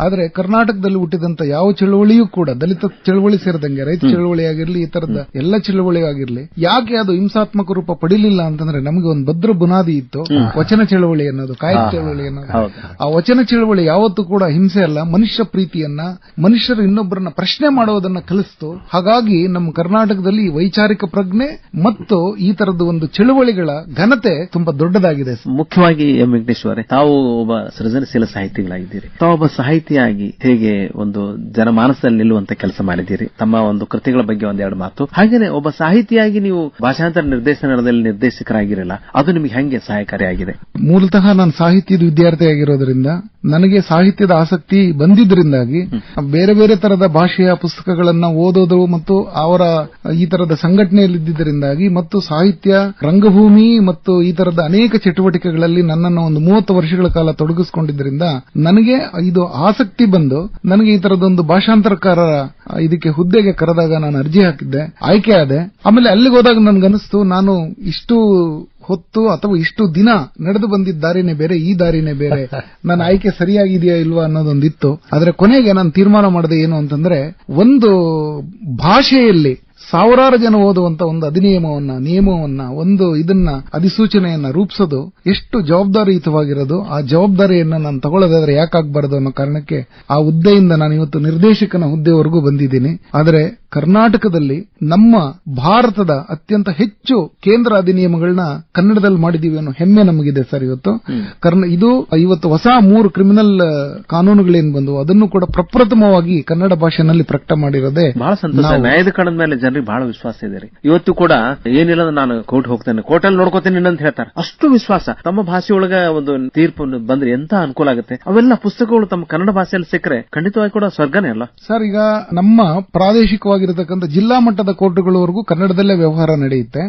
ಆದ್ರೆ ಕರ್ನಾಟಕದಲ್ಲಿ ಹುಟ್ಟಿದಂತ ಯಾವ ಚಳವಳಿಯೂ ಕೂಡ ದಲಿತ ಚಳವಳಿ ಸೇರಿದಂಗೆ ರೈತ ಚಳವಳಿ ಆಗಿರ್ಲಿ, ಈ ತರದ ಎಲ್ಲ ಚಳವಳಿ ಆಗಿರ್ಲಿ, ಯಾಕೆ ಅದು ಹಿಂಸಾತ್ಮಕ ರೂಪ ಪಡಿಲಿಲ್ಲ ಅಂತಂದ್ರೆ ನಮಗೆ ಒಂದು ಭದ್ರ ಬುನಾದಿ ಇತ್ತು. ವಚನ ಚಳವಳಿ ಅನ್ನೋದು, ಕಾಯಕ ಚಳವಳಿ ಅನ್ನೋದು. ಆ ವಚನ ಚಳವಳಿ ಯಾವತ್ತೂ ಕೂಡ ಹಿಂಸೆ ಅಲ್ಲ, ಮನುಷ್ಯ ಪ್ರೀತಿಯನ್ನ, ಮನುಷ್ಯರು ಇನ್ನೊಬ್ಬರನ್ನ ಪ್ರಶ್ನೆ ಮಾಡೋದನ್ನ ಕಲಿಸ್ತು. ಹಾಗಾಗಿ ನಮ್ಮ ಕರ್ನಾಟಕದಲ್ಲಿ ವೈಚಾರಿಕ ಪ್ರಜ್ಞೆ ಮತ್ತು ಈ ತರದ ಒಂದು ಚಳುವಳಿಗಳ ಘನತೆ ತುಂಬಾ ದೊಡ್ಡದಾಗಿದೆ. ಮುಖ್ಯವಾಗಿ ಎಂ ವೆಂಕಟೇಶ್ವರ, ತಾವು ಒಬ್ಬ ಸೃಜನಶೀಲ ಸಾಹಿತಿಗಳಾಗಿದ್ದೀರಿ. ತಾವು ಒಬ್ಬ ಸಾಹಿತಿಯಾಗಿ ಹೇಗೆ ಒಂದು ಜನಮಾನಸದಲ್ಲಿ ನಿಲ್ಲುವಂತ ಕೆಲಸ ಮಾಡಿದ್ದೀರಿ. ತಮ್ಮ ಒಂದು ಕೃತಿಗಳ ಬಗ್ಗೆ ಒಂದೆರಡು ಮಾತು. ಹಾಗೇನೆ ಒಬ್ಬ ಸಾಹಿತಿಯಾಗಿ ನೀವು ಭಾಷಾಂತರ ನಿರ್ದೇಶನದಲ್ಲಿ ನಿರ್ದೇಶಕರಾಗಿರಲ್ಲ, ಅದು ನಿಮಗೆ ಹೆಂಗೆ ಸಹಾಯಕಾರಿಯಾಗಿದೆ? ಮೂಲತಃ ನಾನು ಸಾಹಿತ್ಯದ ವಿದ್ಯಾರ್ಥಿಯಾಗಿರೋದ್ರಿಂದ ನನಗೆ ಸಾಹಿತ್ಯದ ಆಸಕ್ತಿ ಬಂದಿದ್ರಿಂದಾಗಿ ಬೇರೆ ಬೇರೆ ತರದ ಭಾಷೆಯ ಪುಸ್ತಕಗಳನ್ನ ಓದೋದು ಮತ್ತು ಅವರ ಈ ತರದ ಸಂಘಟನೆಯಲ್ಲಿದ್ದರಿಂದಾಗಿ ಮತ್ತು ಸಾಹಿತ್ಯ ರಂಗಭೂಮಿ ಮತ್ತು ಈ ತರದ ಅನೇಕ ಚಟುವಟಿಕೆಗಳಲ್ಲಿ ನನ್ನನ್ನು ಒಂದು 30 ವರ್ಷಗಳ ಕಾಲ ತೊಡಗಿಸಿಕೊಂಡಿದ್ದರಿಂದ ನನಗೆ ಇದು ಆಸಕ್ತಿ ಬಂದು ನನಗೆ ಈ ತರದೊಂದು ಭಾಷಾಂತರಕಾರರ ಇದಕ್ಕೆ ಹುದ್ದೆಗೆ ಕರೆದಾಗ ನಾನು ಅರ್ಜಿ ಹಾಕಿದ್ದೆ, ಆಯ್ಕೆ ಆದೆ. ಆಮೇಲೆ ಅಲ್ಲಿಗೆ ಹೋದಾಗ ನನ್ಗನ್ನಿಸ್ತು ನಾನು ಇಷ್ಟು ಹೊತ್ತು ಅಥವಾ ಇಷ್ಟು ದಿನ ನಡೆದು ಬಂದಿದ್ದ ದಾರಿನೇ ಬೇರೆ, ಈ ದಾರಿನೇ ಬೇರೆ, ನನ್ನ ಆಯ್ಕೆ ಸರಿಯಾಗಿದೆಯಾ ಇಲ್ವಾ ಅನ್ನೋದೊಂದಿತ್ತು. ಆದ್ರೆ ಕೊನೆಗೆ ನಾನು ತೀರ್ಮಾನ ಮಾಡಿದೆ ಏನು ಅಂತಂದ್ರೆ, ಒಂದು ಭಾಷೆಯಲ್ಲಿ ಸಾವಿರಾರು ಜನ ಓದುವಂತ ಒಂದು ಅಧಿನಿಯಮವನ್ನ, ನಿಯಮವನ್ನ, ಒಂದು ಇದನ್ನ ಅಧಿಸೂಚನೆಯನ್ನ ರೂಪಿಸೋದು ಎಷ್ಟು ಜವಾಬ್ದಾರಿಯುತವಾಗಿರೋದು. ಆ ಜವಾಬ್ದಾರಿಯನ್ನ ನಾನು ತಗೊಳ್ಳೋದಾದ್ರೆ ಯಾಕಾಗಬಾರದು ಅನ್ನೋ ಕಾರಣಕ್ಕೆ ಆ ಹುದ್ದೆಯಿಂದ ನಾನು ಇವತ್ತು ನಿರ್ದೇಶಕನ ಹುದ್ದೆವರೆಗೂ ಬಂದಿದ್ದೀನಿ. ಆದರೆ ಕರ್ನಾಟಕದಲ್ಲಿ ನಮ್ಮ ಭಾರತದ ಅತ್ಯಂತ ಹೆಚ್ಚು ಕೇಂದ್ರ ಅಧಿನಿಯಮಗಳನ್ನ ಕನ್ನಡದಲ್ಲಿ ಮಾಡಿದೀವಿ ಅನ್ನೋ ಹೆಮ್ಮೆ ನಮಗಿದೆ ಸರ್. ಇವತ್ತು ಹೊಸ 3 ಕ್ರಿಮಿನಲ್ ಕಾನೂನುಗಳೇನು ಬಂದು ಅದನ್ನು ಕೂಡ ಪ್ರಪ್ರಥಮವಾಗಿ ಕನ್ನಡ ಭಾಷೆನಲ್ಲಿ ಪ್ರಕಟ ಮಾಡಿರೋದೇ ಬಹಳ ಸಂತೋಷ. ನ್ಯಾಯದ ಕಣದ ಮೇಲೆ ಜನರಿಗೆ ಬಹಳ ವಿಶ್ವಾಸ ಇದೆ ರೀ. ಇವತ್ತು ಕೂಡ ಏನಿಲ್ಲ ನಾನು ಕೋರ್ಟ್ ಹೋಗ್ತೇನೆ, ಕೋರ್ಟಲ್ಲಿ ನೋಡ್ಕೋತೇನೆ ಅಂತ ಹೇಳ್ತಾರೆ. ಅಷ್ಟು ವಿಶ್ವಾಸ. ತಮ್ಮ ಭಾಷೆಯೊಳಗ ಒಂದು ತೀರ್ಪು ಬಂದ್ರೆ ಎಂತ ಅನುಕೂಲ ಆಗುತ್ತೆ. ಅವೆಲ್ಲ ಪುಸ್ತಕಗಳು ತಮ್ಮ ಕನ್ನಡ ಭಾಷೆಯಲ್ಲಿ ಸಿಕ್ಕರೆ ಖಂಡಿತವಾಗಿ ಕೂಡ ಸ್ವರ್ಗನೇ ಅಲ್ಲ ಸರ್. ಈಗ ನಮ್ಮ ಪ್ರಾದೇಶಿಕವಾಗಿರತಕ್ಕಂಥ ಜಿಲ್ಲಾ ಮಟ್ಟದ ಕೋರ್ಟ್ಗಳವರೆಗೂ ಕನ್ನಡದಲ್ಲೇ ವ್ಯವಹಾರ ನಡೆಯುತ್ತೆ.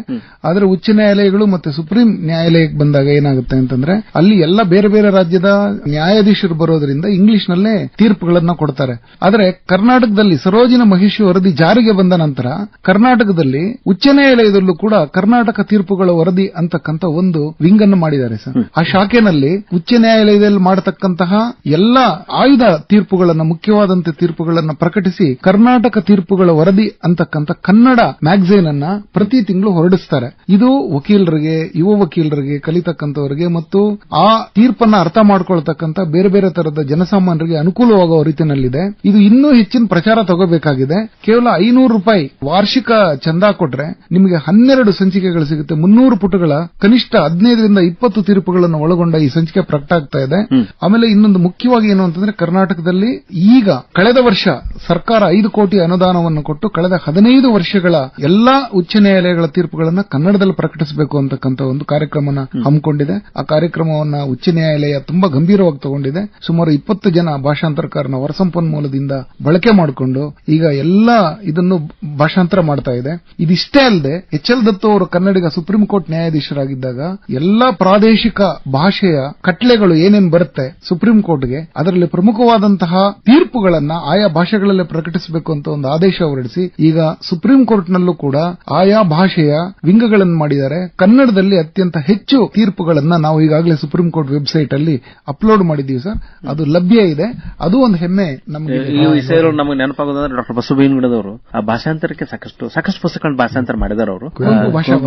ಆದ್ರೆ ಉಚ್ಚ ನ್ಯಾಯಾಲಯಗಳು ಮತ್ತೆ ಸುಪ್ರೀಂ ನ್ಯಾಯಾಲಯಕ್ಕೆ ಬಂದಾಗ ಏನಾಗುತ್ತೆ ಅಂತಂದ್ರೆ ಅಲ್ಲಿ ಎಲ್ಲ ಬೇರೆ ಬೇರೆ ರಾಜ್ಯದ ನ್ಯಾಯಾಧೀಶರು ಬರೋದ್ರಿಂದ ಇಂಗ್ಲಿಷ್ ನಲ್ಲೇ ತೀರ್ಪುಗಳನ್ನ ಕೊಡ್ತಾರೆ. ಆದ್ರೆ ಕರ್ನಾಟಕದಲ್ಲಿ ಸರೋಜಿನ ಮಹಿಷಿ ವರದಿ ಜಾರಿಗೆ ಬಂದ ನಂತರ ಕರ್ನಾಟಕದಲ್ಲಿ ಉಚ್ಚ ನ್ಯಾಯಾಲಯದಲ್ಲೂ ಕೂಡ ಕರ್ನಾಟಕ ತೀರ್ಪುಗಳ ವರದಿ ಅಂತಕ್ಕಂಥ ಒಂದು ವಿಂಗ್ ಅನ್ನು ಮಾಡಿದ್ದಾರೆ ಸರ್. ಆ ಶಾಖೆನಲ್ಲಿ ಉಚ್ಚ ನ್ಯಾಯಾಲಯದಲ್ಲಿ ಮಾಡತಕ್ಕಂತಹ ಎಲ್ಲ ಆಯ್ದ ತೀರ್ಪುಗಳನ್ನ, ಮುಖ್ಯವಾದಂತ ತೀರ್ಪುಗಳನ್ನ ಪ್ರಕಟಿಸಿ ಕರ್ನಾಟಕ ತೀರ್ಪುಗಳ ವರದಿ ಅಂತಕ್ಕಂಥ ಕನ್ನಡ ಮ್ಯಾಗಝೈನ್ ಅನ್ನ ಪ್ರತಿ ತಿಂಗಳು ಹೊರಡಿಸ್ತಾರೆ. ಇದು ವಕೀಲರಿಗೆ, ಯುವ ವಕೀಲರಿಗೆ, ಕಲಿತಕ್ಕಂಥವರಿಗೆ ಮತ್ತು ಆ ತೀರ್ಪನ್ನ ಅರ್ಥ ಮಾಡ್ಕೊಳ್ತಕ್ಕಂಥ ಬೇರೆ ಬೇರೆ ತರದ ಜನಸಾಮಾನ್ಯರಿಗೆ ಅನುಕೂಲವಾಗುವ ರೀತಿಯಲ್ಲಿದೆ. ಇದು ಇನ್ನೂ ಹೆಚ್ಚಿನ ಪ್ರಚಾರ ತಗೋಬೇಕಾಗಿದೆ. ಕೇವಲ ₹500 ವಾರ್ಷಿಕ ಚಂದ ಕೊಟ್ರೆ ನಿಮಗೆ 12 ಸಂಚಿಕೆಗಳು ಸಿಗುತ್ತೆ. 300 ಪುಟಗಳ ಕನಿಷ್ಠ 15 ರಿಂದ 20 ತೀರ್ಪುಗಳನ್ನು ಒಳಗೊಂಡ ಈ ಸಂಚಿಕೆ ಪ್ರಕಟ ಆಗ್ತಾ ಇದೆ. ಆಮೇಲೆ ಇನ್ನೊಂದು ಮುಖ್ಯವಾಗಿ ಏನು ಅಂತಂದ್ರೆ ಕರ್ನಾಟಕದಲ್ಲಿ ಈಗ ಕಳೆದ ವರ್ಷ ಸರ್ಕಾರ 5 ಕೋಟಿ ಅನುದಾನವನ್ನು ಕೊಟ್ಟು ಕಳೆದ 15 ವರ್ಷಗಳ ಎಲ್ಲಾ ಉಚ್ಚ ನ್ಯಾಯಾಲಯಗಳ ತೀರ್ಪುಗಳನ್ನು ಕನ್ನಡದಲ್ಲಿ ಪ್ರಕಟಿಸಬೇಕು ಅಂತಕ್ಕಂಥ ಒಂದು ಕಾರ್ಯಕ್ರಮನ ಹಮ್ಮಿಕೊಂಡಿದೆ. ಆ ಕಾರ್ಯಕ್ರಮವನ್ನ ಉಚ್ಚ ನ್ಯಾಯಾಲಯ ತುಂಬಾ ಗಂಭೀರವಾಗಿ ತಗೊಂಡಿದೆ. ಸುಮಾರು 20 ಜನ ಭಾಷಾಂತರಕಾರನ ಹೊರಸಂಪನ್ಮೂಲದಿಂದ ಬಳಕೆ ಮಾಡಿಕೊಂಡು ಈಗ ಎಲ್ಲಾ ಇದನ್ನು ಭಾಷಾಂತರ ಮಾಡ್ತಾ ಇದೆ. ಇದಿಷ್ಟೇ ಅಲ್ಲದೆ ಎಚ್.ಎಲ್. ದತ್ತು ಅವರು ಕನ್ನಡಿಗ ಸುಪ್ರೀಂ ಕೋರ್ಟ್ ನ್ಯಾಯಾಧೀಶರಾಗಿದ್ದಾಗ ಎಲ್ಲಾ ಪ್ರಾದೇಶಿಕ ಭಾಷೆಯ ಕಟ್ಲೆಗಳು ಏನೇನು ಬರುತ್ತೆ ಸುಪ್ರೀಂ ಕೋರ್ಟ್ಗೆ, ಅದರಲ್ಲಿ ಪ್ರಮುಖವಾದಂತಹ ತೀರ್ಪುಗಳನ್ನ ಆಯಾ ಭಾಷೆಗಳಲ್ಲೇ ಪ್ರಕಟಿಸಬೇಕು ಅಂತ ಒಂದು ಆದೇಶ ಹೊರಡಿಸಿ ಈಗ ಸುಪ್ರೀಂ ಕೋರ್ಟ್ನಲ್ಲೂ ಕೂಡ ಆಯಾ ಭಾಷೆಯ ವಿಂಗಗಳನ್ನು ಮಾಡಿದ್ದಾರೆ. ಕನ್ನಡದಲ್ಲಿ ಅತ್ಯಂತ ಹೆಚ್ಚು ತೀರ್ಪುಗಳನ್ನ ನಾವು ಈಗಾಗಲೇ ಸುಪ್ರೀಂ ಕೋರ್ಟ್ ವೆಬ್ಸೈಟ್ ಅಲ್ಲಿ ಅಪ್ಲೋಡ್ ಮಾಡಿದ್ದೀವಿ ಸರ್. ಅದು ಲಭ್ಯ ಇದೆ. ಅದು ಒಂದು ಹೆಮ್ಮೆ ನಮಗೆ. ಈ ವಿಷಯಗಳು ನಮಗೆ ನೆನಪಾಗೋದಂದ್ರೆ ಡಾಕ್ಟರ್ ಬಸವರಾಜ ಗಿಡದವರು ಆ ಭಾಷಾಂತರಕ್ಕೆ ಸಾಕಷ್ಟು ಸಾಕಷ್ಟು ಪುಸ್ತಕಗಳನ್ನ ಭಾಷಾಂತರ ಮಾಡಿದ್ದಾರೆ ಅವರು.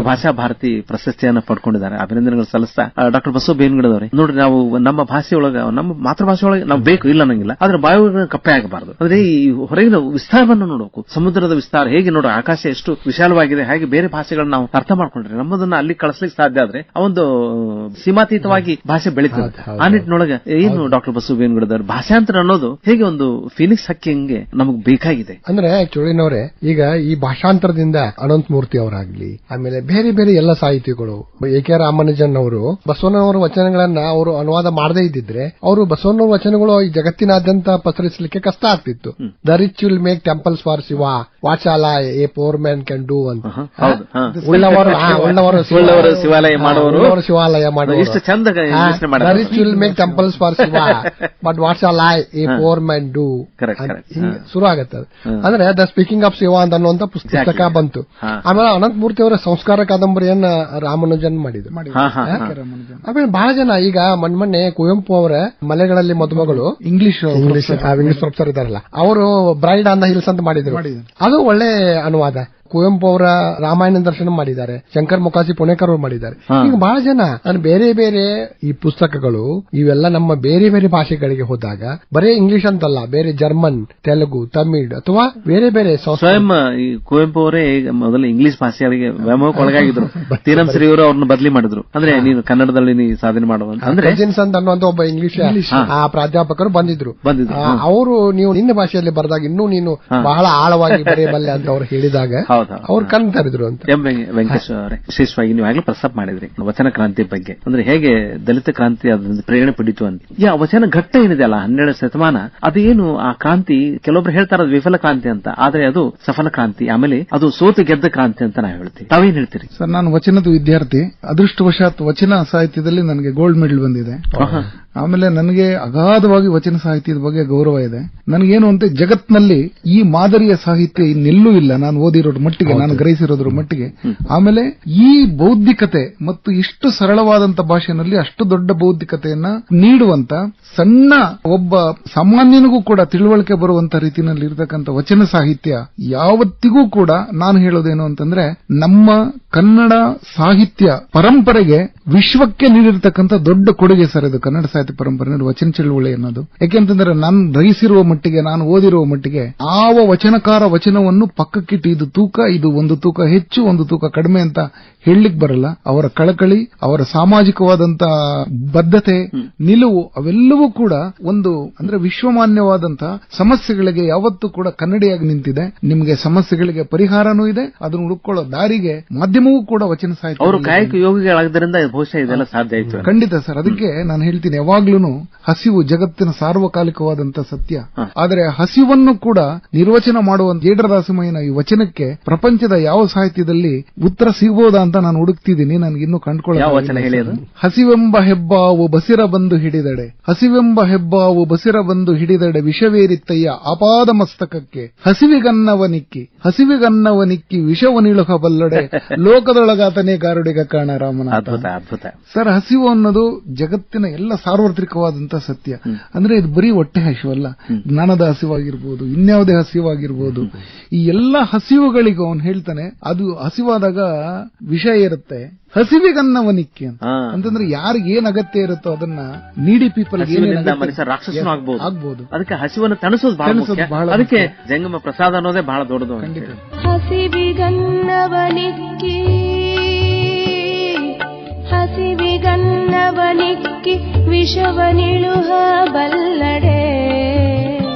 ಭಾಷಾ ಭಾರತಿ ಪ್ರಶಸ್ತಿಯನ್ನು ಪಡ್ಕೊಂಡಿದ್ದಾರೆ. ಅಭಿನಂದನೆಗಳು ಸಲ್ಲಿಸ್ತಾ ಡಾಕ್ಟರ್ ಬಸವ ಬೇವಿನಗಿಡದವ್ರೆ, ನೋಡ್ರಿ ನಾವು ನಮ್ಮ ಭಾಷೆಯೊಳಗ ನಮ್ಮ ಮಾತೃಭಾಷೆಯೊಳಗೆ ನಾವು ಬೇಕು ಇಲ್ಲ ಅನ್ನಂಗಿಲ್ಲ, ಆದ್ರೆ ಬಾಯಿ ಕಪ್ಪೆ ಆಗಬಾರದು. ಅಂದ್ರೆ ಈ ಹೊರಗಿನ ವಿಸ್ತಾರವನ್ನು ನೋಡಬೇಕು, ಸಮುದ್ರದ ವಿಸ್ತಾರ ಹೇಗೆ ನೋಡು, ಆಕಾಶ ಎಷ್ಟು ವಿಶಾಲವಾಗಿದೆ, ಹಾಗೆ ಬೇರೆ ಭಾಷೆಗಳನ್ನ ನಾವು ಅರ್ಥ ಮಾಡ್ಕೊಂಡ್ರೆ ನಮ್ಮದನ್ನ ಅಲ್ಲಿ ಕಳಿಸ್ಲಿಕ್ಕೆ ಸಾಧ್ಯ ಆದ್ರೆ ಒಂದು ಸೀಮಾತೀತವಾಗಿ ಭಾಷೆ ಬೆಳೀತದೆ. ಆ ನಿಟ್ಟಿನೊಳಗೆ ಏನು ಡಾಕ್ಟರ್ ಬಸವ ಬೇವಿನಗಿಡದವ್ರು ಭಾಷಾಂತರ ಅನ್ನೋದು ಹೇಗೆ ಒಂದು ಫೀನಿಕ್ಸ್ ಹಕ್ಕಿಂಗೆ ನಮಗ್ ಬೇಕಾಗಿದೆ. ಅಂದ್ರೆ ಚೋಳಿನವರೇ, ಈಗ ಈ ಭಾಷಾಂತರದಿಂದ ಅನಂತಮೂರ್ತಿ ಅವರಾಗ್ಲಿ, ಆಮೇಲೆ ಬೇರೆ ಬೇರೆ ಎಲ್ಲ ಸಾಹಿತಿಗಳು, ಎ.ಕೆ. ರಾಮಾನುಜನ್ ಅವರು ಬಸವಣ್ಣವರ ವಚನಗಳನ್ನ ಅವರು ಅನುವಾದ ಮಾಡದೇ ಇದ್ದಿದ್ರೆ ಅವರು ಬಸವಣ್ಣವರ ವಚನಗಳು ಈ ಜಗತ್ತಿನಾದ್ಯಂತ ಪಸರಿಸಲಿಕ್ಕೆ ಕಷ್ಟ ಆಗ್ತಿತ್ತು. The rich will make temples for Shiva, ವಾಚಾಲ a poor man can do ಅಂತ. ಉಳ್ಳವರು ಶಿವಾಲಯ ಮಾಡುವರು, ಶಿವಾಲಯ ಮಾಡುವರು, ಎಷ್ಟು ಚಂದ the rich will make temples for Shiva but ವಾಚಾಲ ಎ ಪೋರ್ ಮ್ಯಾನ್ ಡೂ ಶುರು ಆಗತ್ತೆ. ಅಂದ್ರೆ ದ ಸ್ಪೀಕಿಂಗ್ ಆಫ್ ಶಿವ ಅಂತ ಅನ್ನುವಂತ ಪುಸ್ತಕ ಬಂತು. ಆಮೇಲೆ ಅನಂತಮೂರ್ತಿ ಅವರ ಸಂಸ್ಕಾರ ಕಾದಂಬರಿಯನ್ನ ರಾಮಾನುಜನ್ ಮಾಡಿದ್ರು. ಆಮೇಲೆ ಬಹಳ ಜನ ಈಗ ಮೊನ್ನೆ ಕುವೆಂಪು ಅವರ ಮಲೆಗಳಲ್ಲಿ ಮದುಮಗಳು ಇಂಗ್ಲಿಷ್ ಪ್ರೊಫೆಸರ್ ಇದಾರಲ್ಲ, ಅವರು ಬ್ರೈಡ್ ಆನ್ ದ ಹಿಲ್ಸ್ ಅಂತ ಮಾಡಿದ್ರು. ಅದು ಒಳ್ಳೆ ಅನುವಾದ. ಕುವೆಂಪು ಅವರ ರಾಮಾಯಣ ದರ್ಶನ ಮಾಡಿದ್ದಾರೆ, ಶಂಕರ್ ಮೊಕಾಸಿ ಪುಣೇಕರ್ ಅವರು ಮಾಡಿದ್ದಾರೆ. ಈಗ ಬಹಳ ಜನ ಬೇರೆ ಬೇರೆ ಈ ಪುಸ್ತಕಗಳು ಇವೆಲ್ಲ ನಮ್ಮ ಬೇರೆ ಬೇರೆ ಭಾಷೆಗಳಿಗೆ ಹೋದಾಗ ಬರೇ ಇಂಗ್ಲಿಷ್ ಅಂತಲ್ಲ, ಬೇರೆ ಜರ್ಮನ್, ತೆಲುಗು, ತಮಿಳ್ ಅಥವಾ ಬೇರೆ ಬೇರೆ ಸ್ವಯಂ ಕುವೆಂಪು ಅವರೇ ಮೊದಲು ಇಂಗ್ಲಿಷ್ ಭಾಷೆಗಳಿಗೆ ವ್ಯಾಮೋಹಕ್ಕೊಳಗಾಗಿದ್ರು. ತೀರಂ ಶ್ರೀ ಅವರು ಅವ್ರನ್ನ ಬದಲಿ ಮಾಡಿದ್ರು. ಅಂದ್ರೆ ನೀನು ಕನ್ನಡದಲ್ಲಿ ನೀ ಸಾಧನೆ ಮಾಡುವಂತ ಅಂದ್ರೆ ಅಂತ ಅನ್ನುವಂತ ಒಬ್ಬ ಇಂಗ್ಲಿಷ್ ಪ್ರಾಧ್ಯಾಪಕರು ಬಂದಿದ್ರು. ಅವರು ನೀವು ನಿನ್ನ ಭಾಷೆಯಲ್ಲಿ ಬರೆದಾಗ ಇನ್ನೂ ನೀನು ಬಹಳ ಆಳವಾಗಿ ಬರೆಯಬಲ್ಲೆ ಅಂತ ಅವ್ರು ಹೇಳಿದಾಗ ಅವ್ರು ಕಣ್ತರಿದ್ರು ಅಂತ. ಎಂ ವೆಂಕಟೇಶ್ ಅವರೇ, ವಿಶೇಷವಾಗಿ ನೀವು ಆಗ್ಲೂ ಪ್ರಸ್ತಾಪ ಮಾಡಿದ್ರಿ ವಚನ ಕ್ರಾಂತಿ ಬಗ್ಗೆ. ಅಂದ್ರೆ ಹೇಗೆ ದಲಿತ ಕ್ರಾಂತಿ ಅದರಿಂದ ಪ್ರೇರಣೆ ಪಡಿತು ಅಂತ. ಆ ವಚನ ಘಟ್ಟ ಏನಿದೆಯಲ್ಲ 12ನೇ ಶತಮಾನ, ಅದೇನು ಆ ಕ್ರಾಂತಿ ಕೆಲವೊಬ್ರು ಹೇಳ್ತಾರೆ ಅದು ವಿಫಲ ಕ್ರಾಂತಿ ಅಂತ, ಆದ್ರೆ ಅದು ಸಫಲ ಕ್ರಾಂತಿ, ಆಮೇಲೆ ಅದು ಸೋತು ಗೆದ್ದ ಕ್ರಾಂತಿ ಅಂತ ನಾವು ಹೇಳ್ತೀವಿ. ತಾವೇನ್ ಹೇಳ್ತೀರಿ ಸರ್? ನಾನು ವಚನದ ವಿದ್ಯಾರ್ಥಿ. ಅದೃಷ್ಟವಶಾತ್ ವಚನ ಸಾಹಿತ್ಯದಲ್ಲಿ ನನಗೆ ಗೋಲ್ಡ್ ಮೆಡಲ್ ಬಂದಿದೆ. ಆಮೇಲೆ ನನಗೆ ಅಗಾಧವಾಗಿ ವಚನ ಸಾಹಿತ್ಯದ ಬಗ್ಗೆ ಗೌರವ ಇದೆ. ನನಗೇನು ಅಂತ ಜಗತ್ನಲ್ಲಿ ಈ ಮಾದರಿಯ ಸಾಹಿತ್ಯ ಇನ್ನೆಲ್ಲೂ ಇಲ್ಲ, ನಾನು ಓದಿರೋದ್ರ ಮಟ್ಟಿಗೆ, ನಾನು ಗ್ರಹಿಸಿರೋದ್ರ ಮಟ್ಟಿಗೆ. ಆಮೇಲೆ ಈ ಬೌದ್ಧಿಕತೆ ಮತ್ತು ಇಷ್ಟು ಸರಳವಾದಂತ ಭಾಷೆಯಲ್ಲಿ ಅಷ್ಟು ದೊಡ್ಡ ಬೌದ್ಧಿಕತೆಯನ್ನ ನೀಡುವಂತ ಸಣ್ಣ ಒಬ್ಬ ಸಾಮಾನ್ಯನಿಗೂ ಕೂಡ ತಿಳುವಳಿಕೆ ಬರುವಂತ ರೀತಿಯಲ್ಲಿ ಇರತಕ್ಕಂಥ ವಚನ ಸಾಹಿತ್ಯ ಯಾವತ್ತಿಗೂ ಕೂಡ ನಾನು ಹೇಳೋದೇನು ಅಂತಂದ್ರೆ ನಮ್ಮ ಕನ್ನಡ ಸಾಹಿತ್ಯ ಪರಂಪರೆಗೆ ವಿಶ್ವಕ್ಕೆ ನೀಡಿರತಕ್ಕಂಥ ದೊಡ್ಡ ಕೊಡುಗೆ ಸರ್ ಇದು. ಕನ್ನಡ ಸಾಹಿತ್ಯ ಪರಂಪರೆ ವಚನ ಚಳುವಳಿ ಅನ್ನೋದು. ಯಾಕೆಂತಂದ್ರೆ ನಾನು ಗ್ರಹಿಸಿರುವ ಮಟ್ಟಿಗೆ, ನಾನು ಓದಿರುವ ಮಟ್ಟಿಗೆ ಯಾವ ವಚನಕಾರ ವಚನವನ್ನು ಪಕ್ಕಕ್ಕಿಟ್ಟು ಇದು ತೂಕ, ಇದು ಒಂದು ತೂಕ ಹೆಚ್ಚು, ಒಂದು ತೂಕ ಕಡಿಮೆ ಅಂತ ಹೇಳಲಿಕ್ಕೆ ಬರಲ್ಲ. ಅವರ ಕಳಕಳಿ, ಅವರ ಸಾಮಾಜಿಕವಾದಂತ ಬದ್ಧತೆ, ನಿಲುವು ಅವೆಲ್ಲವೂ ಕೂಡ ಒಂದು ಅಂದ್ರೆ ವಿಶ್ವಮಾನ್ಯವಾದಂತಹ ಸಮಸ್ಯೆಗಳಿಗೆ ಯಾವತ್ತೂ ಕೂಡ ಕನ್ನಡಿಯಾಗಿ ನಿಂತಿದೆ. ನಿಮಗೆ ಸಮಸ್ಯೆಗಳಿಗೆ ಪರಿಹಾರನೂ ಇದೆ, ಅದನ್ನು ಹುಡುಕೊಳ್ಳೋ ದಾರಿಗೆ ಮಾಧ್ಯಮವೂ ಕೂಡ ವಚನ ಸಾಹಿತ್ಯ. ಅವರು ಕಾಯಕ ಯೋಗಿಗಳಾದ್ದರಿಂದ ಬಹುಶಃ ಇದೆಲ್ಲ ಸಾಧ್ಯ ಆಯಿತು. ಖಂಡಿತ ಸರ್. ಅದಕ್ಕೆ ನಾನು ಹೇಳ್ತೀನಿ, ಯಾವಾಗ್ಲೂ ಹಸಿವು ಜಗತ್ತಿನ ಸಾರ್ವಕಾಲಿಕವಾದಂತಹ ಸತ್ಯ. ಆದರೆ ಹಸಿವನ್ನು ಕೂಡ ನಿರ್ವಚನ ಮಾಡುವ ಜೇಡರದಾಸಮಯ್ಯನ ಈ ವಚನಕ್ಕೆ ಪ್ರಪಂಚದ ಯಾವ ಸಾಹಿತ್ಯದಲ್ಲಿ ಉತ್ತರ ಸಿಗಬಹುದಾ ಅಂತ ನಾನು ಹುಡುಕ್ತಿದ್ದೀನಿ. ನನಗಿನ್ನೂ ಕಂಡುಕೊಳ್ಳ. ಹಸಿವೆಂಬ ಹೆಬ್ಬಾವು ಬಸಿರ ಬಂದು ಹಿಡಿದಡೆ, ಹಸಿವೆಂಬ ಹೆಬ್ಬಾವು ಬಸಿರ ಬಂದು ಹಿಡಿದಡೆ, ವಿಷವೇರಿತ್ತಯ್ಯ ಅಪಾದ ಮಸ್ತಕಕ್ಕೆ, ಹಸಿವಿಗನ್ನವನಿಕ್ಕಿ ಹಸಿವಿಗನ್ನವನಿಕ್ಕಿ ವಿಷವನಿಳುಹಬಲ್ಲಡೆ, ಲೋಕದೊಳಗಾತನೇ ಗಾರುಡಿಗ ಕಾಣ ರಾಮನಾಥ. ಅದ್ಭುತ ಸರ್. ಹಸಿವು ಅನ್ನೋದು ಜಗತ್ತಿನ ಎಲ್ಲ ಸಾರ್ವತ್ರಿಕವಾದಂತಹ ಸತ್ಯ. ಅಂದ್ರೆ ಇದು ಬರೀ ಹೊಟ್ಟೆ ಹಸಿವಲ್ಲ, ಜ್ಞಾನದ ಹಸಿವಾಗಿರ್ಬೋದು, ಇನ್ಯಾವುದೇ ಹಸಿವಾಗಿರ್ಬೋದು. ಈ ಎಲ್ಲ ಹಸಿವುಗಳಿಗೂ ಅವನು ಹೇಳ್ತಾನೆ, ಅದು ಹಸಿವಾದಾಗ ವಿಷ ಇರುತ್ತೆ, ಹಸಿವಿಗನ್ನವನಿಕ್ಕೆ ಅಂತಂದ್ರೆ ಯಾರಿಗೆ ಏನ್ ಅಗತ್ಯ ಇರುತ್ತೋ ಅದನ್ನ ನೀಡಿ ಪೀಪಲ್ ರಾಕ್ಷಸನೂ ಆಗ್ಬಹುದು. ಅದಕ್ಕೆ ಹಸಿವನ್ನು ತಣಿಸೋದು ಬಹಳ. ಅದಕ್ಕೆ ಜಂಗಮ ಪ್ರಸಾದ ಅನ್ನೋದೇ ಬಹಳ ದೊಡ್ಡದು. ಹಸಿವಿಗನ್ನವನಿಕ್ಕಿ ಹಸಿವಿಗನ್ನವನಿಕ್ಕಿ ವಿಷವನಿಳುಹ ಬಲ್ಲಡೆ,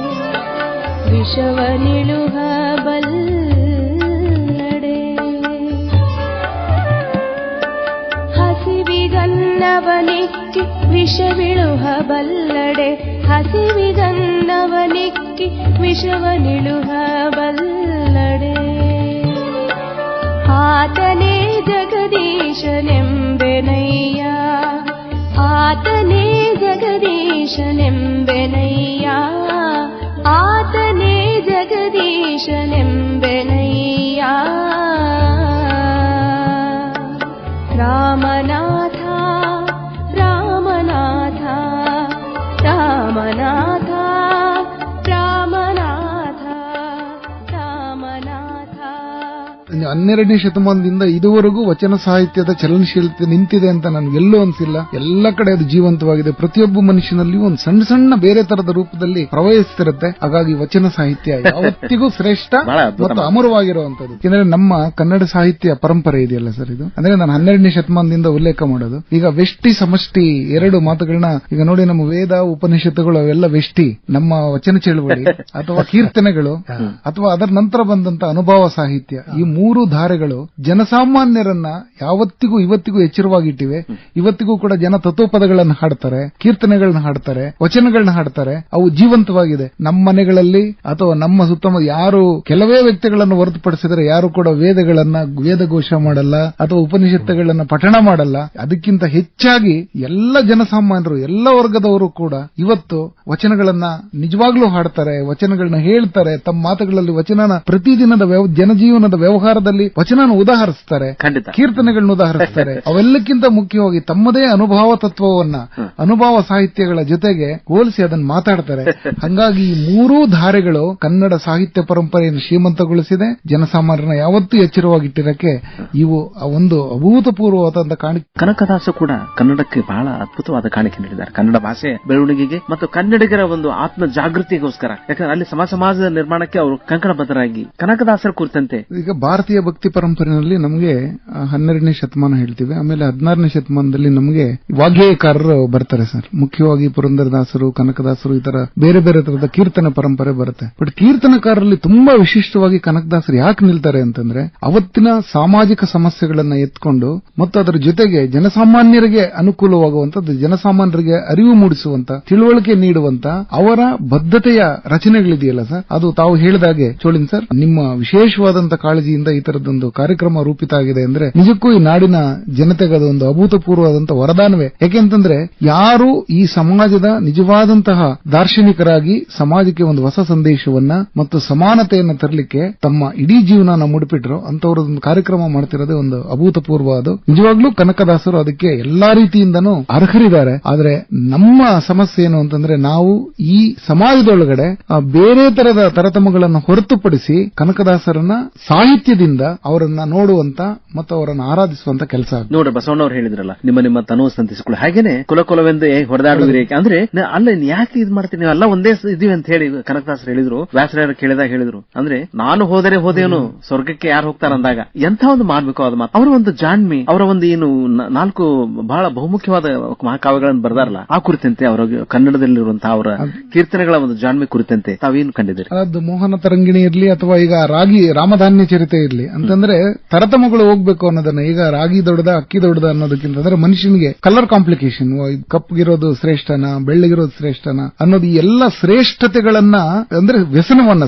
ವಿಷವನಿಳುಹ ಬಲ್ಲಡೆ, ಹಸಿವಿಗನ್ನವನಿಕ್ಕಿ ವಿಷವಿಳುಹ ಬಲ್ಲಡೆ, ಹಸಿವಿಗನ್ನವನಿಕ್ಕಿ ವಿಷವನಿಳುಹ ಬಲ್ಲಡೆ, ಆತನೇ ಜಗದೀಶನೆಂಬೆನಯ್ಯ, ಆತನೇ ಜಗದೀಶನೆಂಬೆನಯ್ಯ, ಆತನೇ ಜಗದೀಶನೆಂಬೆನಯ್ಯ, ರಾಮನಾಥ ರಾಮನಾಥ ರಾಮನಾಥ ರಾಮನಾಥ ರಾಮನಾಥ 12ನೇ ಶತಮಾನದಿಂದ ಇದುವರೆಗೂ ವಚನ ಸಾಹಿತ್ಯದ ಚಲನಶೀಲತೆ ನಿಂತಿದೆ ಅಂತ ನನಗೆ ಎಲ್ಲೂ ಅನ್ಸಿಲ್ಲ. ಎಲ್ಲ ಕಡೆ ಅದು ಜೀವಂತವಾಗಿದೆ. ಪ್ರತಿಯೊಬ್ಬ ಮನುಷ್ಯನಲ್ಲಿ ಒಂದು ಸಣ್ಣ ಸಣ್ಣ ಬೇರೆ ತರದ ರೂಪದಲ್ಲಿ ಪ್ರವಹಿಸ್ತಿರುತ್ತೆ. ಹಾಗಾಗಿ ವಚನ ಸಾಹಿತ್ಯ ಯಾವತ್ತಿಗೂ ಶ್ರೇಷ್ಠ ಮತ್ತು ಅಮರವಾಗಿರುವಂತದ್ದು. ಯಾಕಂದ್ರೆ ನಮ್ಮ ಕನ್ನಡ ಸಾಹಿತ್ಯ ಪರಂಪರೆ ಇದೆಯಲ್ಲ ಸರ್, ಇದು ಅಂದ್ರೆ ನಾನು 12ನೇ ಶತಮಾನದಿಂದ ಉಲ್ಲೇಖ ಮಾಡೋದು. ಈಗ ವ್ಯಷ್ಟಿ ಸಮಷ್ಟಿ ಎರಡು ಮಾತುಗಳನ್ನ ಈಗ ನೋಡಿ, ನಮ್ಮ ವೇದ ಉಪನಿಷತ್ತುಗಳು ಅವೆಲ್ಲ ವ್ಯಷ್ಟಿ, ನಮ್ಮ ವಚನ ಚಳುವಳಿ ಅಥವಾ ಕೀರ್ತನೆಗಳು ಅಥವಾ ಅದರ ನಂತರ ಬಂದಂತ ಅನುಭವ ಸಾಹಿತ್ಯ, ಈ ಮೂರು ಧಾರೆಗಳು ಜನಸಾಮಾನ್ಯರನ್ನ ಯಾವತ್ತಿಗೂ ಇವತ್ತಿಗೂ ಎಚ್ಚರವಾಗಿಟ್ಟಿವೆ. ಇವತ್ತಿಗೂ ಕೂಡ ಜನ ತತ್ವಪದಗಳನ್ನು ಹಾಡ್ತಾರೆ, ಕೀರ್ತನೆಗಳನ್ನ ಹಾಡ್ತಾರೆ, ವಚನಗಳನ್ನ ಹಾಡ್ತಾರೆ. ಅವು ಜೀವಂತವಾಗಿದೆ. ನಮ್ಮ ಮನೆಗಳಲ್ಲಿ ಅಥವಾ ನಮ್ಮ ಸುತ್ತಮುತ್ತ ಯಾರು ಕೆಲವೇ ವ್ಯಕ್ತಿಗಳನ್ನು ಹೊರತುಪಡಿಸಿದರೆ ಯಾರು ಕೂಡ ವೇದಘೋಷ ಮಾಡಲ್ಲ ಅಥವಾ ಉಪನಿಷತ್ತುಗಳನ್ನ ಪಠಣ ಮಾಡಲ್ಲ. ಅದಕ್ಕಿಂತ ಹೆಚ್ಚಾಗಿ ಎಲ್ಲ ಜನಸಾಮಾನ್ಯರು, ಎಲ್ಲ ವರ್ಗದವರು ಕೂಡ ಇವತ್ತು ವಚನಗಳನ್ನ ನಿಜವಾಗ್ಲೂ ಹಾಡ್ತಾರೆ, ವಚನಗಳನ್ನ ಹೇಳ್ತಾರೆ. ತಮ್ಮ ಮಾತುಗಳಲ್ಲಿ ವಚನನ ಪ್ರತಿದಿನದ ಜನಜೀವನದ ವ್ಯವಹಾರದಲ್ಲಿ ವಚನನ ಉದಾಹರಿಸ್ತಾರೆ, ಕೀರ್ತನೆಗಳನ್ನ ಉದಾಹರಿಸ್ತಾರೆ. ಅವೆಲ್ಲಕ್ಕಿಂತ ಮುಖ್ಯವಾಗಿ ತಮ್ಮದೇ ಅನುಭವ ತತ್ವವನ್ನ ಅನುಭವ ಸಾಹಿತ್ಯಗಳ ಜೊತೆಗೆ ಹೋಲಿಸಿ ಅದನ್ನು ಮಾತಾಡ್ತಾರೆ. ಹಾಗಾಗಿ ಈ ಮೂರೂ ಧಾರೆಗಳು ಕನ್ನಡ ಸಾಹಿತ್ಯ ಪರಂಪರೆಯನ್ನು ಶ್ರೀಮಂತಗೊಳಿಸಿದೆ. ಜನಸಾಮಾನ್ಯರನ್ನ ಯಾವತ್ತೂ ಎಚ್ಚರವಾಗಿಟ್ಟಿರಕ್ಕೆ ಇವು ಒಂದು ಅಭೂತಪೂರ್ವವಾದ ಕಾಣಿಕೆ. ಕನಕದಾಸ ಕೂಡ ಕನ್ನಡಕ್ಕೆ ಬಹಳ ಅದ್ಭುತವಾದ ಕಾಣಿಕೆ ನೀಡಿದ್ದಾರೆ. ಕನ್ನಡ ಭಾಷೆ ಬೆಳವಣಿಗೆಗೆ ಮತ್ತು ಕನ್ನಡಿಗರ ಒಂದು ಆತ್ಮ ಜಾಗೃತಿಗೋಸ್ಕರ. ಯಾಕಂದ್ರೆ ಅಲ್ಲಿ ಸಮಾಜದ ನಿರ್ಮಾಣಕ್ಕೆ ಅವರು ಕಂಕಣಬದ್ಧರಾಗಿ ಕನಕದಾಸರ ಕುರಿತಂತೆ ಈಗ ಭಾರತೀಯ ಭಕ್ತಿ ಪರಂಪರೆಯಲ್ಲಿ ನಮಗೆ 12ನೇ ಶತಮಾನ ಹೇಳ್ತೀವಿ. ಆಮೇಲೆ 16ನೇ ಶತಮಾನದಲ್ಲಿ ನಮಗೆ ವಾಗ್ಗೇಯಕಾರರು ಬರ್ತಾರೆ ಸರ್. ಮುಖ್ಯವಾಗಿ ಪುರಂದರದಾಸರು, ಕನಕದಾಸರು, ಈ ತರ ಬೇರೆ ಬೇರೆ ತರದ ಕೀರ್ತನ ಪರಂಪರೆ ಬರುತ್ತೆ. ಬಟ್ ಕೀರ್ತನಕಾರರಲ್ಲಿ ತುಂಬಾ ವಿಶಿಷ್ಟವಾಗಿ ಕನಕದಾಸರು ಯಾಕೆ ನಿಲ್ತಾರೆ ಅಂತಂದ್ರೆ, ಅವತ್ತಿನ ಸಾಮಾಜಿಕ ಸಮಸ್ಯೆಗಳನ್ನ ಎತ್ಕೊಂಡು ಮತ್ತು ಅದರ ಜೊತೆಗೆ ಜನಸಾಮಾನ್ಯರಿಗೆ ಅನುಕೂಲವಾಗುವಂತದ್ದು, ಜನಸಾಮಾನ್ಯರಿಗೆ ಅರಿವು ಮೂಡಿಸುವಂತ, ತಿಳುವಳಿಕೆ ನೀಡುವಂತ ಅವರ ಬದ್ಧತೆಯ ರಚನೆಗಳಿದೆಯಲ್ಲ ಸರ್, ಅದು ತಾವು ಹೇಳಿದಾಗೆ ಚೋಳಿನ್ ಸರ್, ನಿಮ್ಮ ವಿಶೇಷವಾದಂತ ಕಾಳಜಿಯಿಂದ ಈ ತರದೊಂದು ಕಾರ್ಯಕ್ರಮ ರೂಪಿತ ಆಗಿದೆ ಅಂದ್ರೆ ನಿಜಕ್ಕೂ ಈ ನಾಡಿನ ಜನತೆಗೆ ಅದೊಂದು ಅಭೂತಪೂರ್ವವಾದಂತಹ ವರದಾನವೇ. ಯಾಕೆಂತಂದ್ರೆ ಯಾರು ಈ ಸಮಾಜದ ನಿಜವಾದಂತಹ ದಾರ್ಶನಿಕರಾಗಿ ಸಮಾಜಕ್ಕೆ ಒಂದು ಹೊಸ ಸಂದೇಶವನ್ನ ಮತ್ತು ಸಮಾನತೆಯನ್ನ ತರಲಿಕ್ಕೆ ತಮ್ಮ ಇಡೀ ಜೀವನ ಮುಡಿಪಿಟ್ರು ಅಂತವರದೊಂದು ಕಾರ್ಯಕ್ರಮ ಮಾಡ್ತಿರೋದೇ ಒಂದು ಅಭೂತಪೂರ್ವವಾದ. ನಿಜವಾಗ್ಲೂ ಕನಕದಾಸರು ಅದಕ್ಕೆ ಎಲ್ಲಾ ರೀತಿಯಿಂದನೂ ಅರ್ಹರಿದ್ದಾರೆ. ಆದ್ರೆ ನಮ್ಮ ಸಮಸ್ಯೆ ಏನು ಅಂತಂದ್ರೆ, ನಾವು ಈ ಸಮಾಜದೊಳಗಡೆ ಬೇರೆ ತರದ ತರತಮಗಳನ್ನು ಹೊರತುಪಡಿಸಿ ಕನಕದಾಸರನ್ನ ಸಾಹಿತ್ಯದಿಂದ ಅವರನ್ನ ನೋಡುವಂತ ಮತ್ತು ಅವರನ್ನು ಆರಾಧಿಸುವಂತ ಕೆಲಸ. ನೋಡಿ, ಬಸವಣ್ಣವ್ರು ಹೇಳಿದ್ರಲ್ಲ, ನಿಮ್ಮ ತನು ಸಂತಿಸಿಕೊಳ್ಳಿ, ಹಾಗೇನೆ ಕುಲಕುಲವೆಂದು ಹೊಡೆದಾಡುವಿರಿ ಅಂದ್ರೆ ಅಲ್ಲ ಯಾಕೆ ಇದು ಮಾಡ್ತೀನಿ, ನೀವು ಎಲ್ಲ ಒಂದೇ ಇದೀವಿ ಅಂತ ಹೇಳಿ ಕನಕದಾಸರು ಹೇಳಿದ್ರು. ವ್ಯಾಸರಾಯರು ಕೇಳಿದಾಗ ಹೇಳಿದ್ರು, ಅಂದ್ರೆ ನಾನು ಹೋದೇನು ಸ್ವರ್ಗಕ್ಕೆ ಯಾರು ಹೋಗ್ತಾರ ಅಂದಾಗ ಎಂಥ ಒಂದು ಮಾಡ್ಬೇಕು ಅದು ಮಾತು. ಅವರ ಒಂದು ಜಾಣ್ಮೆ, ಅವರ ಒಂದು ಏನು 4 ಬಹಳ ಬಹುಮುಖ್ಯವಾದ ಮಹಾಕಾವ್ಯಗಳನ್ನು ಬರೆದಾರಲ್ಲ, ಆ ಕುರಿತಂತೆ ಅವರ ಕನ್ನಡದಲ್ಲಿರುವಂತಹ ಅವರ ಕೀರ್ತನೆಗಳ ಒಂದು ಜಾಣ್ಮೆ ಕುರಿತಂತೆ ತಾವೇನು ಕಂಡಿದ್ದೀರಿ? ಅದು ಮೋಹನ ತರಂಗಿಣಿ ಇರ್ಲಿ ಅಥವಾ ಈಗ ರಾಮಧಾನ್ಯ ಚರಿತೆ ಇರ್ಲಿ ಅಂತಂದ್ರೆ ತರತಮಗಳು ಹೋಗ್ಬೇಕು ಅನ್ನೋದನ್ನ, ಈಗ ರಾಗಿ ದೊಡ್ಡದ ಅಕ್ಕಿ ದೊಡ್ಡದ ಅನ್ನೋದಕ್ಕಿಂತ ಅಂದ್ರೆ ಮನುಷ್ಯನಿಗೆ ಕಲರ್ ಕಾಂಪ್ಲಿಕೇಶನ್, ಕಪ್ಪಗಿರೋದು ಶ್ರೇಷ್ಠನ ಬೆಳ್ಳಗಿರೋದು ಶ್ರೇಷ್ಠನ ಅನ್ನೋದು ಈ ಎಲ್ಲ ಶ್ರೇಷ್ಠತೆಗಳನ್ನ ಅಂದ್ರೆ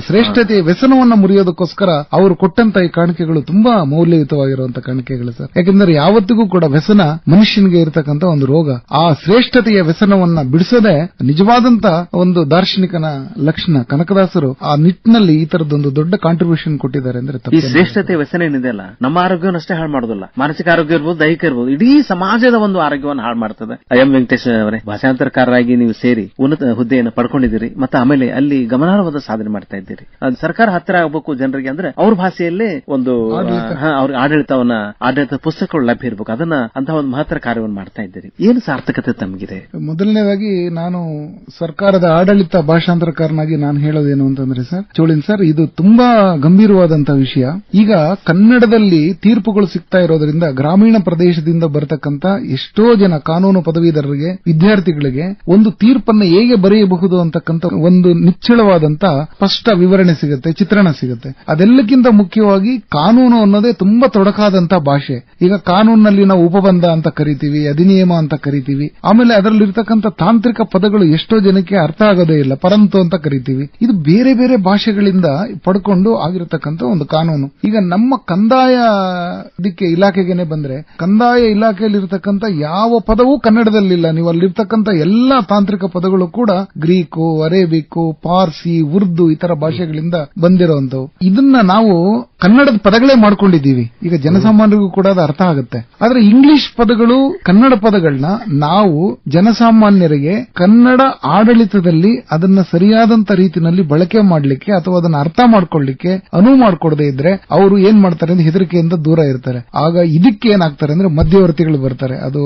ಶ್ರೇಷ್ಠತೆಯ ವ್ಯಸನವನ್ನ ಮುರಿಯೋದಕ್ಕೋಸ್ಕರ ಅವರು ಕೊಟ್ಟಂತ ಈ ಕಾಣಿಕೆಗಳು ತುಂಬಾ ಮೌಲ್ಯಯುತವಾಗಿರುವಂತಹ ಕಾಣಿಕೆಗಳು ಸರ್. ಯಾಕಂದ್ರೆ ಯಾವತ್ತಿಗೂ ಕೂಡ ವ್ಯಸನ ಮನುಷ್ಯನಿಗೆ ಇರತಕ್ಕಂತ ಒಂದು ರೋಗ. ಆ ಶ್ರೇಷ್ಠತೆಯ ವ್ಯಸನವನ್ನ ಬಿಡಿಸದೆ ನಿಜವಾದಂತ ಒಂದು ದಾರ್ಶನಿಕನ ಲಕ್ಷಣ. ಕನಕದಾಸರು ಆ ನಿಟ್ಟಿನಲ್ಲಿ ಈ ತರದೊಂದು ದೊಡ್ಡ ಕಾಂಟ್ರಿಬ್ಯೂಷನ್ ಕೊಟ್ಟಿದ್ದಾರೆ. ಅಂದ್ರೆ ಈ ಶ್ರೇಷ್ಠತೆ ವ್ಯಸನ ಏನಿದೆಯಲ್ಲ, ನಮ್ಮ ಆರೋಗ್ಯವನ್ನಷ್ಟೇ ಹಾಳು ಮಾಡೋದಿಲ್ಲ, ಮಾನಸಿಕ ಆರೋಗ್ಯ ಇರ್ಬೋದು, ದೈಹಿಕ ಇರ್ಬೋದು, ಇಡೀ ಸಮಾಜದ ಒಂದು ಆರೋಗ್ಯವನ್ನು ಹಾಳು ಮಾಡ್ತದೆ. ಎಂ ವೆಂಕಟೇಶ್ ಅವರೇ, ಭಾಷಾಂತರಕಾರರಾಗಿ ನೀವು ಸೇರಿ ಉನ್ನತ ಹುದ್ದೆಯನ್ನು ಪಡ್ಕೊಂಡಿದ್ದೀರಿ, ಮತ್ತೆ ಆಮೇಲೆ ಅಲ್ಲಿ ಗಮನಾರ್ಹವಾದ ಸಾಧನೆ ಮಾಡ್ತಾ ಇದ್ದೀರಿ. ಸರ್ಕಾರ ಹತ್ತಿರ ಆಗಬೇಕು ಜನರಿಗೆ ಅಂದ್ರೆ ಅವ್ರ ಭಾಷೆಯಲ್ಲೇ ಒಂದು ಅವ್ರ ಆಡಳಿತ ಪುಸ್ತಕಗಳು ಲಭ್ಯ ಇರಬೇಕು. ಅದನ್ನ ಅಂತಹ ಒಂದು ಮಹತ್ತರ ಕಾರ್ಯವನ್ನು ಮಾಡ್ತಾ ಇದ್ದೀರಿ. ಏನು ಸಾರ್ಥಕತೆ ತಮಗಿದೆ? ಮೊದಲನೇದಾಗಿ ನಾನು ಸರ್ಕಾರದ ಆಡಳಿತ ಭಾಷಾಂತರಕಾರನಾಗಿ ನಾನು ಹೇಳೋದೇನು ಅಂತಂದ್ರೆ ಸರ್, ಚೋಳಿನ್ ಸರ್, ಇದು ತುಂಬಾ ಗಂಭೀರವಾದಂತಹ ವಿಷಯ. ಈಗ ಕನ್ನಡದಲ್ಲಿ ತೀರ್ಪುಗಳು ಸಿಗ್ತಾ ಇರೋದ್ರಿಂದ ಗ್ರಾಮೀಣ ಪ್ರದೇಶದಿಂದ ಬರತಕ್ಕಂತ ಎಷ್ಟೋ ಜನ ಕಾನೂನು ಪದವೀಧರರಿಗೆ, ವಿದ್ಯಾರ್ಥಿಗಳಿಗೆ ಒಂದು ತೀರ್ಪನ್ನ ಹೇಗೆ ಬರೆಯಬಹುದು ಅಂತಕ್ಕಂಥ ಒಂದು ನಿಚ್ಚಳವಾದಂತ ಸ್ಪಷ್ಟ ವಿವರಣೆ ಸಿಗುತ್ತೆ, ಚಿತ್ರಣ ಸಿಗುತ್ತೆ. ಅದೆಲ್ಲಕ್ಕಿಂತ ಮುಖ್ಯವಾಗಿ ಕಾನೂನು ಅನ್ನೋದೇ ತುಂಬಾ ತೊಡಕಾದಂತ ಭಾಷೆ. ಈಗ ಕಾನೂನಿನಲ್ಲಿ ನಾವು ಉಪಬಂಧ ಅಂತ ಕರಿತೀವಿ, ಅಧಿನಿಯಮ ಅಂತ ಕರಿತೀವಿ. ಆಮೇಲೆ ಅದರಲ್ಲಿರ್ತಕ್ಕಂಥ ತಾಂತ್ರಿಕ ಪದಗಳು ಎಷ್ಟೋ ಜನಕ್ಕೆ ಅರ್ಥ ಆಗೋದೇ ಇಲ್ಲ, ಪರಂತು ಅಂತ ಕರಿತೀವಿ. ಇದು ಬೇರೆ ಬೇರೆ ಭಾಷೆಗಳಿಂದ ಪಡ್ಕೊಂಡು ಆಗಿರತಕ್ಕಂಥ ಒಂದು ಕಾನೂನು. ಈಗ ನಮ್ಮ ಕಂದಾಯ ಇಲಾಖೆಗೆ ಬಂದ್ರೆ, ಕಂದಾಯ ಇಲಾಖೆಯಲ್ಲಿರ್ತಕ್ಕಂಥ ಯಾವ ಪದವೂ ಕನ್ನಡದಲ್ಲಿಲ್ಲ. ನೀವು ಅಲ್ಲಿರ್ತಕ್ಕಂಥ ಎಲ್ಲಾ ತಾಂತ್ರಿಕ ಪದಗಳು ಕೂಡ ಗ್ರೀಕು, ಅರೇಬಿಕ್, ಪಾರ್ಸಿ, ಉರ್ದು ಈ ತರ ಭಾಷೆಗಳಿಂದ ಬಂದಿರುವಂತವು. ಇದನ್ನ ನಾವು ಕನ್ನಡದ ಪದಗಳೇ ಮಾಡ್ಕೊಂಡಿದ್ದೀವಿ. ಈಗ ಜನಸಾಮಾನ್ಯರಿಗೂ ಕೂಡ ಅದು ಅರ್ಥ ಆಗುತ್ತೆ. ಆದ್ರೆ ಇಂಗ್ಲಿಷ್ ಪದಗಳು ಕನ್ನಡ ಪದಗಳನ್ನ ನಾವು ಜನಸಾಮಾನ್ಯರಿಗೆ ಕನ್ನಡ ಆಡಳಿತದಲ್ಲಿ ಅದನ್ನ ಸರಿಯಾದಂತ ರೀತಿಯಲ್ಲಿ ಬಳಕೆ ಮಾಡಲಿಕ್ಕೆ ಅಥವಾ ಅದನ್ನ ಅರ್ಥ ಮಾಡ್ಕೊಳ್ಳಿಕ್ಕೆ ಅನುವು ಮಾಡಿಕೊಡದೇ ಇದ್ರೆ ಅವರು ಏನ್ ಮಾಡ್ತಾರೆ ಅಂದ್ರೆ ಹೆದರಿಕೆಯಿಂದ ದೂರ ಇರ್ತಾರೆ. ಆಗ ಇದಕ್ಕೆ ಏನಾಗ್ತಾರೆ ಅಂದ್ರೆ ಮಧ್ಯವರ್ತಿಗಳು ಬರ್ತಾರೆ. ಅದು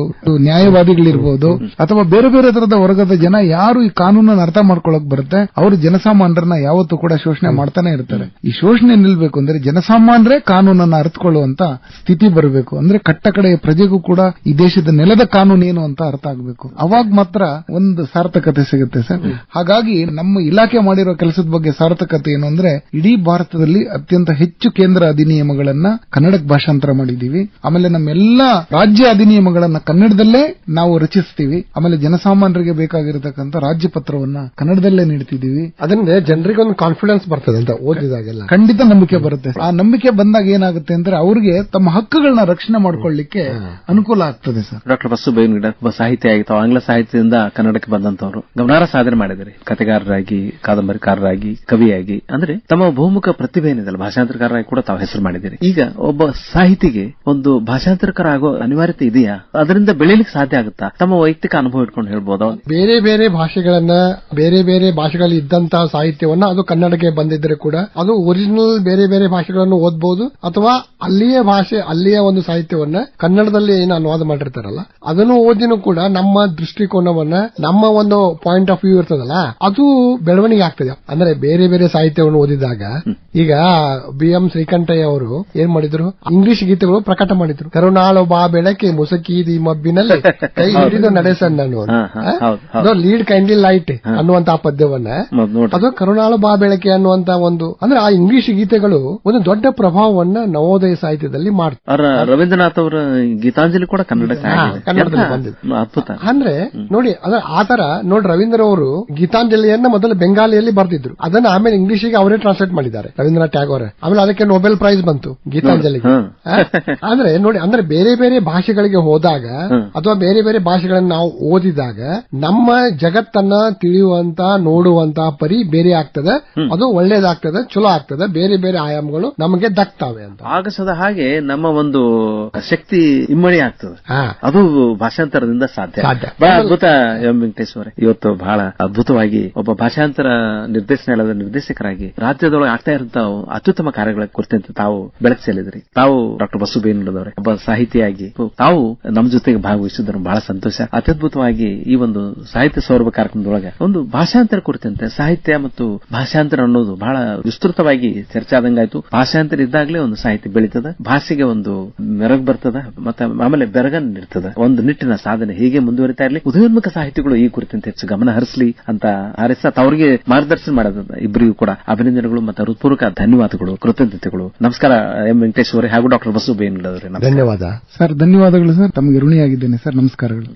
ನ್ಯಾಯವಾದಿಗಳಿರ್ಬೋದು ಅಥವಾ ಬೇರೆ ಬೇರೆ ತರದ ವರ್ಗದ ಜನ ಯಾರು ಈ ಕಾನೂನನ್ನು ಅರ್ಥ ಮಾಡ್ಕೊಳ್ಳಕ್ ಬರುತ್ತೆ ಅವರು ಜನಸಾಮಾನ್ಯರನ್ನ ಯಾವತ್ತೂ ಕೂಡ ಶೋಷಣೆ ಮಾಡ್ತಾನೆ ಇರ್ತಾರೆ. ಈ ಶೋಷಣೆ ನಿಲ್ಬೇಕು ಅಂದ್ರೆ ಜನಸಾಮಾನ್ಯರೇ ಕಾನೂನನ್ನ ಅರ್ಥಕೊಳ್ಳುವಂತ ಸ್ಥಿತಿ ಬರಬೇಕು. ಅಂದ್ರೆ ಕಟ್ಟ ಕಡೆಯ ಪ್ರಜೆಗೂ ಕೂಡ ಈ ದೇಶದ ನೆಲದ ಕಾನೂನು ಏನು ಅಂತ ಅರ್ಥ ಆಗಬೇಕು. ಅವಾಗ ಮಾತ್ರ ಒಂದು ಸಾರ್ಥಕತೆ ಸಿಗುತ್ತೆ ಸರ್. ಹಾಗಾಗಿ ನಮ್ಮ ಇಲಾಖೆ ಮಾಡಿರೋ ಕೆಲಸದ ಬಗ್ಗೆ ಸಾರ್ಥಕತೆ ಏನು ಅಂದ್ರೆ ಇಡೀ ಭಾರತದಲ್ಲಿ ಅತ್ಯಂತ ಹೆಚ್ಚು ಕೇಂದ್ರ ಅಧಿನಿಯಮಗಳನ್ನ ಕನ್ನಡಕ್ಕೆ ಭಾಷಾಂತರ ಮಾಡಿದೀವಿ. ಆಮೇಲೆ ನಮ್ಮೆಲ್ಲಾ ರಾಜ್ಯ ಅಧಿನಿಯಮಗಳನ್ನ ಕನ್ನಡದಲ್ಲೇ ನಾವು ರಚಿಸ್ತೀವಿ. ಆಮೇಲೆ ಜನಸಾಮಾನ್ಯರಿಗೆ ಬೇಕಾಗಿರತಕ್ಕಂಥ ರಾಜ್ಯ ಪತ್ರವನ್ನ ಕನ್ನಡದಲ್ಲೇ ನೀಡ್ತಿದ್ದೀವಿ. ಅದರಿಂದ ಜನರಿಗೆ ಒಂದು ಕಾನ್ಫಿಡೆನ್ಸ್ ಬರ್ತದೆ ಅಂತ ಓದಿದಾಗೆಲ್ಲ ಖಂಡಿತ ನಂಬಿಕೆ ಬರುತ್ತೆ. ಆ ನಂಬಿಕೆ ಬಂದಾಗ ಏನಾಗುತ್ತೆ ಅಂದ್ರೆ ಅವರಿಗೆ ತಮ್ಮ ಹಕ್ಕುಗಳನ್ನ ರಕ್ಷಣೆ ಮಾಡ್ಕೊಳ್ಳಿಕ್ಕೆ ಅನುಕೂಲ ಆಗ್ತದೆ ಸರ್. ಡಾಕ್ಟರ್ ಬಸು ಬೇವಿನಗಿಡ ಒಬ್ಬ ಸಾಹಿತಿ ಆಗಿತ್ತು. ಆಂಗ್ಲ ಸಾಹಿತ್ಯದಿಂದ ಕನ್ನಡಕ್ಕೆ ಬಂದಂತವರು ಗಮನಾರ್ಹ ಸಾಧನೆ ಮಾಡಿದ್ದಾರೆ. ಕಥೆಗಾರರಾಗಿ, ಕಾದಂಬರಿಕಾರರಾಗಿ, ಕವಿಯಾಗಿ, ಅಂದ್ರೆ ತಮ್ಮ ಬಹುಮುಖ ಪ್ರತಿಭೆ ಏನಿದೆಲ್ಲ ಭಾಷಾಂತರಕಾರರಾಗಿ ಕೂಡ ತಾವು ಹೆಸರು ಮಾಡಿದ್ದೀರಿ. ಈಗ ಒಬ್ಬ ಸಾಹಿತಿಗೆ ಒಂದು ಭಾಷಾಂತರಕಾರ ಆಗೋ ಅನಿವಾರ್ಯತೆ ಇದೆಯಾ? ಅದರಿಂದ ಬೆಳೀಲಿಕ್ಕೆ ಸಾಧ್ಯ ಆಗುತ್ತಾ? ತಮ್ಮ ವೈಯಕ್ತಿಕ ಅನುಭವ ಇಟ್ಕೊಂಡು ಹೇಳ್ಬೋದಾ? ಬೇರೆ ಬೇರೆ ಭಾಷೆಗಳನ್ನ, ಬೇರೆ ಬೇರೆ ಭಾಷೆಗಳಲ್ಲಿ ಇದ್ದಂತಹ ಸಾಹಿತ್ಯವನ್ನ ಅದು ಕನ್ನಡಕ್ಕೆ ಬಂದಿದ್ರೆ ಕೂಡ ಅದು ಒರಿಜಿನಲ್ ಬೇರೆ ಬೇರೆ ಭಾಷೆಗಳನ್ನು ಓದಬಹುದು, ಅಥವಾ ಅಲ್ಲಿಯ ಭಾಷೆ, ಅಲ್ಲಿಯ ಒಂದು ಸಾಹಿತ್ಯವನ್ನ ಕನ್ನಡದಲ್ಲಿ ಏನು ಅನುವಾದ ಮಾಡಿರ್ತಾರಲ್ಲ ಅದನ್ನು ಓದಿನೂ ಕೂಡ ನಮ್ಮ ದೃಷ್ಟಿಕೋನವನ್ನ, ನಮ್ಮ ಒಂದು ಪಾಯಿಂಟ್ ಆಫ್ ವ್ಯೂ ಇರ್ತದಲ್ಲ ಅದು ಬೆಳವಣಿಗೆ ಆಗ್ತದೆ. ಅಂದ್ರೆ ಬೇರೆ ಬೇರೆ ಸಾಹಿತ್ಯವನ್ನು ಓದಿದಾಗ ಈಗ BM ಶ್ರೀಕಂಠಯ್ಯ ಅವರು ಏನ್ ಮಾಡಿದ್ರು, ಇಂಗ್ಲಿಷ್ ಗೀತೆಗಳು ಪ್ರಕಟ ಮಾಡಿದ್ರು. ಕರುಣಾಳು ಬಾ ಬೆಳಕೆ ಮುಸಕೀದಿ ಮಬ್ಬಿನಲ್ಲಿ ಕೈ ಹಿಡಿದು ನಡೆಸಣ್ಣನು ಅದು ಲೀಡ್ ಕೈಂಡ್ಲಿ ಲೈಟ್ ಅನ್ನುವಂತಹ ಪದ್ಯವನ್ನ ಅದು ಕರುಣಾಳು ಬಾ ಬೆಳಕೆ ಅನ್ನುವಂತ ಒಂದು, ಅಂದ್ರೆ ಆ ಇಂಗ್ಲಿಷ್ ಗೀತೆಗಳು ಒಂದು ದೊಡ್ಡ ಪ್ರಭಾವವನ್ನ ನವೋದಯ ಸಾಹಿತ್ಯದಲ್ಲಿ ಮಾಡ್ತಾರೆ. ರವೀಂದ್ರನಾಥ್ ಅವರ ಗೀತಾಂಜಲಿ ಕೂಡ ಕನ್ನಡದಲ್ಲಿ ಬಂದಿದೆ. ಅಂದ್ರೆ ನೋಡಿ ಆತರ ನೋಡಿ, ರವೀಂದ್ರ ಅವರು ಗೀತಾಂಜಲಿಯನ್ನ ಮೊದಲು ಬೆಂಗಾಲಿಯಲ್ಲಿ ಬರ್ತಿದ್ರು, ಅದನ್ನ ಆಮೇಲೆ ಇಂಗ್ಲಿಷಿಗೆ ಅವರೇ ಟ್ರಾನ್ಸ್ಲೇಟ್ ಮಾಡಿದ್ದಾರೆ ರವೀಂದ್ರನಾಥ್ ಟ್ಯಾಗೋರ್. ಆಮೇಲೆ ಅದಕ್ಕೆ ನೊಬೆಲ್ ಪ್ರೈಸ್ ಬಂತು ಗೀತಾಂಜಲಿಗೆ. ಅಂದ್ರೆ ನೋಡಿ, ಅಂದ್ರೆ ಬೇರೆ ಬೇರೆ ಭಾಷೆಗಳಿಗೆ ಹೋದಾಗ ಅಥವಾ ಬೇರೆ ಬೇರೆ ಭಾಷೆಗಳನ್ನ ನಾವು ಓದಿದಾಗ ನಮ್ಮ ಜಗತ್ತನ್ನ ತಿಳಿಯುವಂತ, ನೋಡುವಂತ ಪರಿ ಬೇರೆ ಆಗ್ತದೆ. ಅದು ಒಳ್ಳೇದಾಗ್ತದೆ, ಚಲೋ ಆಗ್ತದೆ, ಬೇರೆ ಬೇರೆ ಆಯಾಮಗಳು ನಮಗೆ ದಕ್ತಾವೆ ಅಂತ. ಆಗಸದ ಹಾಗೆ ನಮ್ಮ ಒಂದು ಶಕ್ತಿ ಇಮ್ಮಡಿ ಆಗ್ತದೆ. ಅದು ಭಾಷಾಂತರದಿಂದ ಸಾಧ್ಯ. ಬಹಳ ಅದ್ಭುತ ಎಂ ವೆಂಕಟೇಶ್ವರ, ಇವತ್ತು ಬಹಳ ಅದ್ಭುತವಾಗಿ ಒಬ್ಬ ಭಾಷಾಂತರ ನಿರ್ದೇಶನಾಲಯದ ನಿರ್ದೇಶಕರಾಗಿ ರಾಜ್ಯದೊಳಗೆ ಆಗ್ತಾ ಇರುವಂತಹ ಅತ್ಯುತ್ತಮ ಕಾರ್ಯಗಳ ಕುರಿತಂತೆ ತಾವು ಬೆಳಕು ಚೆಲ್ಲಿದ್ರಿ. ತಾವು ಡಾಕ್ಟರ್ ಬಸು ಬೇವಿನಗಿಡದವರೇ ಒಬ್ಬ ಸಾಹಿತಿಯಾಗಿ ತಾವು ನಮ್ಮ ಜೊತೆಗೆ ಭಾಗವಹಿಸಿದ್ರು, ಬಹಳ ಸಂತೋಷ. ಅತ್ಯದ್ಭುತವಾಗಿ ಈ ಒಂದು ಸಾಹಿತ್ಯ ಸೌರಭ ಕಾರ್ಯಕ್ರಮದೊಳಗೆ ಒಂದು ಭಾಷಾಂತರ ಕುರಿತಂತೆ, ಸಾಹಿತ್ಯ ಮತ್ತು ಭಾಷಾಂತರ ಅನ್ನೋದು ಬಹಳ ವಿಸ್ತೃತವಾಗಿ ಚರ್ಚೆ ಆದಂಗಾಯ್ತು. ಭಾಷಾಂತರ ಇದ್ದಾಗಲೇ ಒಂದು ಸಾಹಿತ್ಯ ಬೆಳೀತದ, ಭಾಷೆಗೆ ಒಂದು ಮೆರಗು ಬರ್ತದ, ಮತ್ತೆ ಆಮೇಲೆ ಬೆರಗನ್ನು ನೀಡ್ತದ. ಒಂದು ನಿಟ್ಟಿನ ಸಾಧನೆ ಹೀಗೆ ಮುಂದುವರಿತಾ ಇರಲಿ. ಉದಯೋನ್ಮುಖ ಸಾಹಿತಿಗಳು ಈ ಕುರಿತಂತೆ ಹೆಚ್ಚು ಗಮನ ಹರಿಸಲಿ ಅಂತ ಹಾರೈಸ ಅವರಿಗೆ ಮಾರ್ಗದರ್ಶನ ಮಾಡೋದ ಇಬ್ಬರಿಗೂ ಕೂಡ ಅಭಿನಂದನೆಗಳು ಮತ್ತು ಹೃತ್ಪೂರ್ವಕ ಧನ್ಯವಾದಗಳು, ಕೃತಜ್ಞತೆಗಳು. ನಮಸ್ಕಾರ ಎಂ ವೆಂಕಟೇಶ್ವರ ಹಾಗೂ ಡಾಕ್ಟರ್ ಬಸು ಬೇವಿನಗಿಡದವರೇ. ಧನ್ಯವಾದ ಸರ್. ಧನ್ಯವಾದಗಳು ಸರ್, ತಮಗೆ ಋಣಿಯಾಗಿದ್ದೇನೆ ಸರ್. ನಮಸ್ಕಾರಗಳು.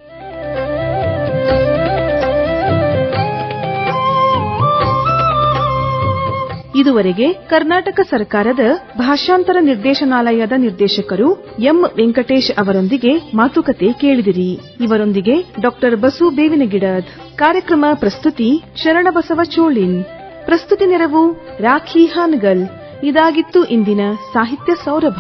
ಇದುವರೆಗೆ ಕರ್ನಾಟಕ ಸರ್ಕಾರದ ಭಾಷಾಂತರ ನಿರ್ದೇಶನಾಲಯದ ನಿರ್ದೇಶಕರು ಎಂ ವೆಂಕಟೇಶ್ ಅವರೊಂದಿಗೆ ಮಾತುಕತೆ ಕೇಳಿದಿರಿ. ಇವರೊಂದಿಗೆ ಡಾಕ್ಟರ್ ಬಸು ಬೇವಿನಗಿಡದ್. ಕಾರ್ಯಕ್ರಮ ಪ್ರಸ್ತುತಿ ಶರಣಬಸವ ಚೋಳಿನ್. ಪ್ರಸ್ತುತಿ ನೆರವು ರಾಖಿ ಹಾನಗಲ್. ಇದಾಗಿತ್ತು ಇಂದಿನ ಸಾಹಿತ್ಯ ಸೌರಭ.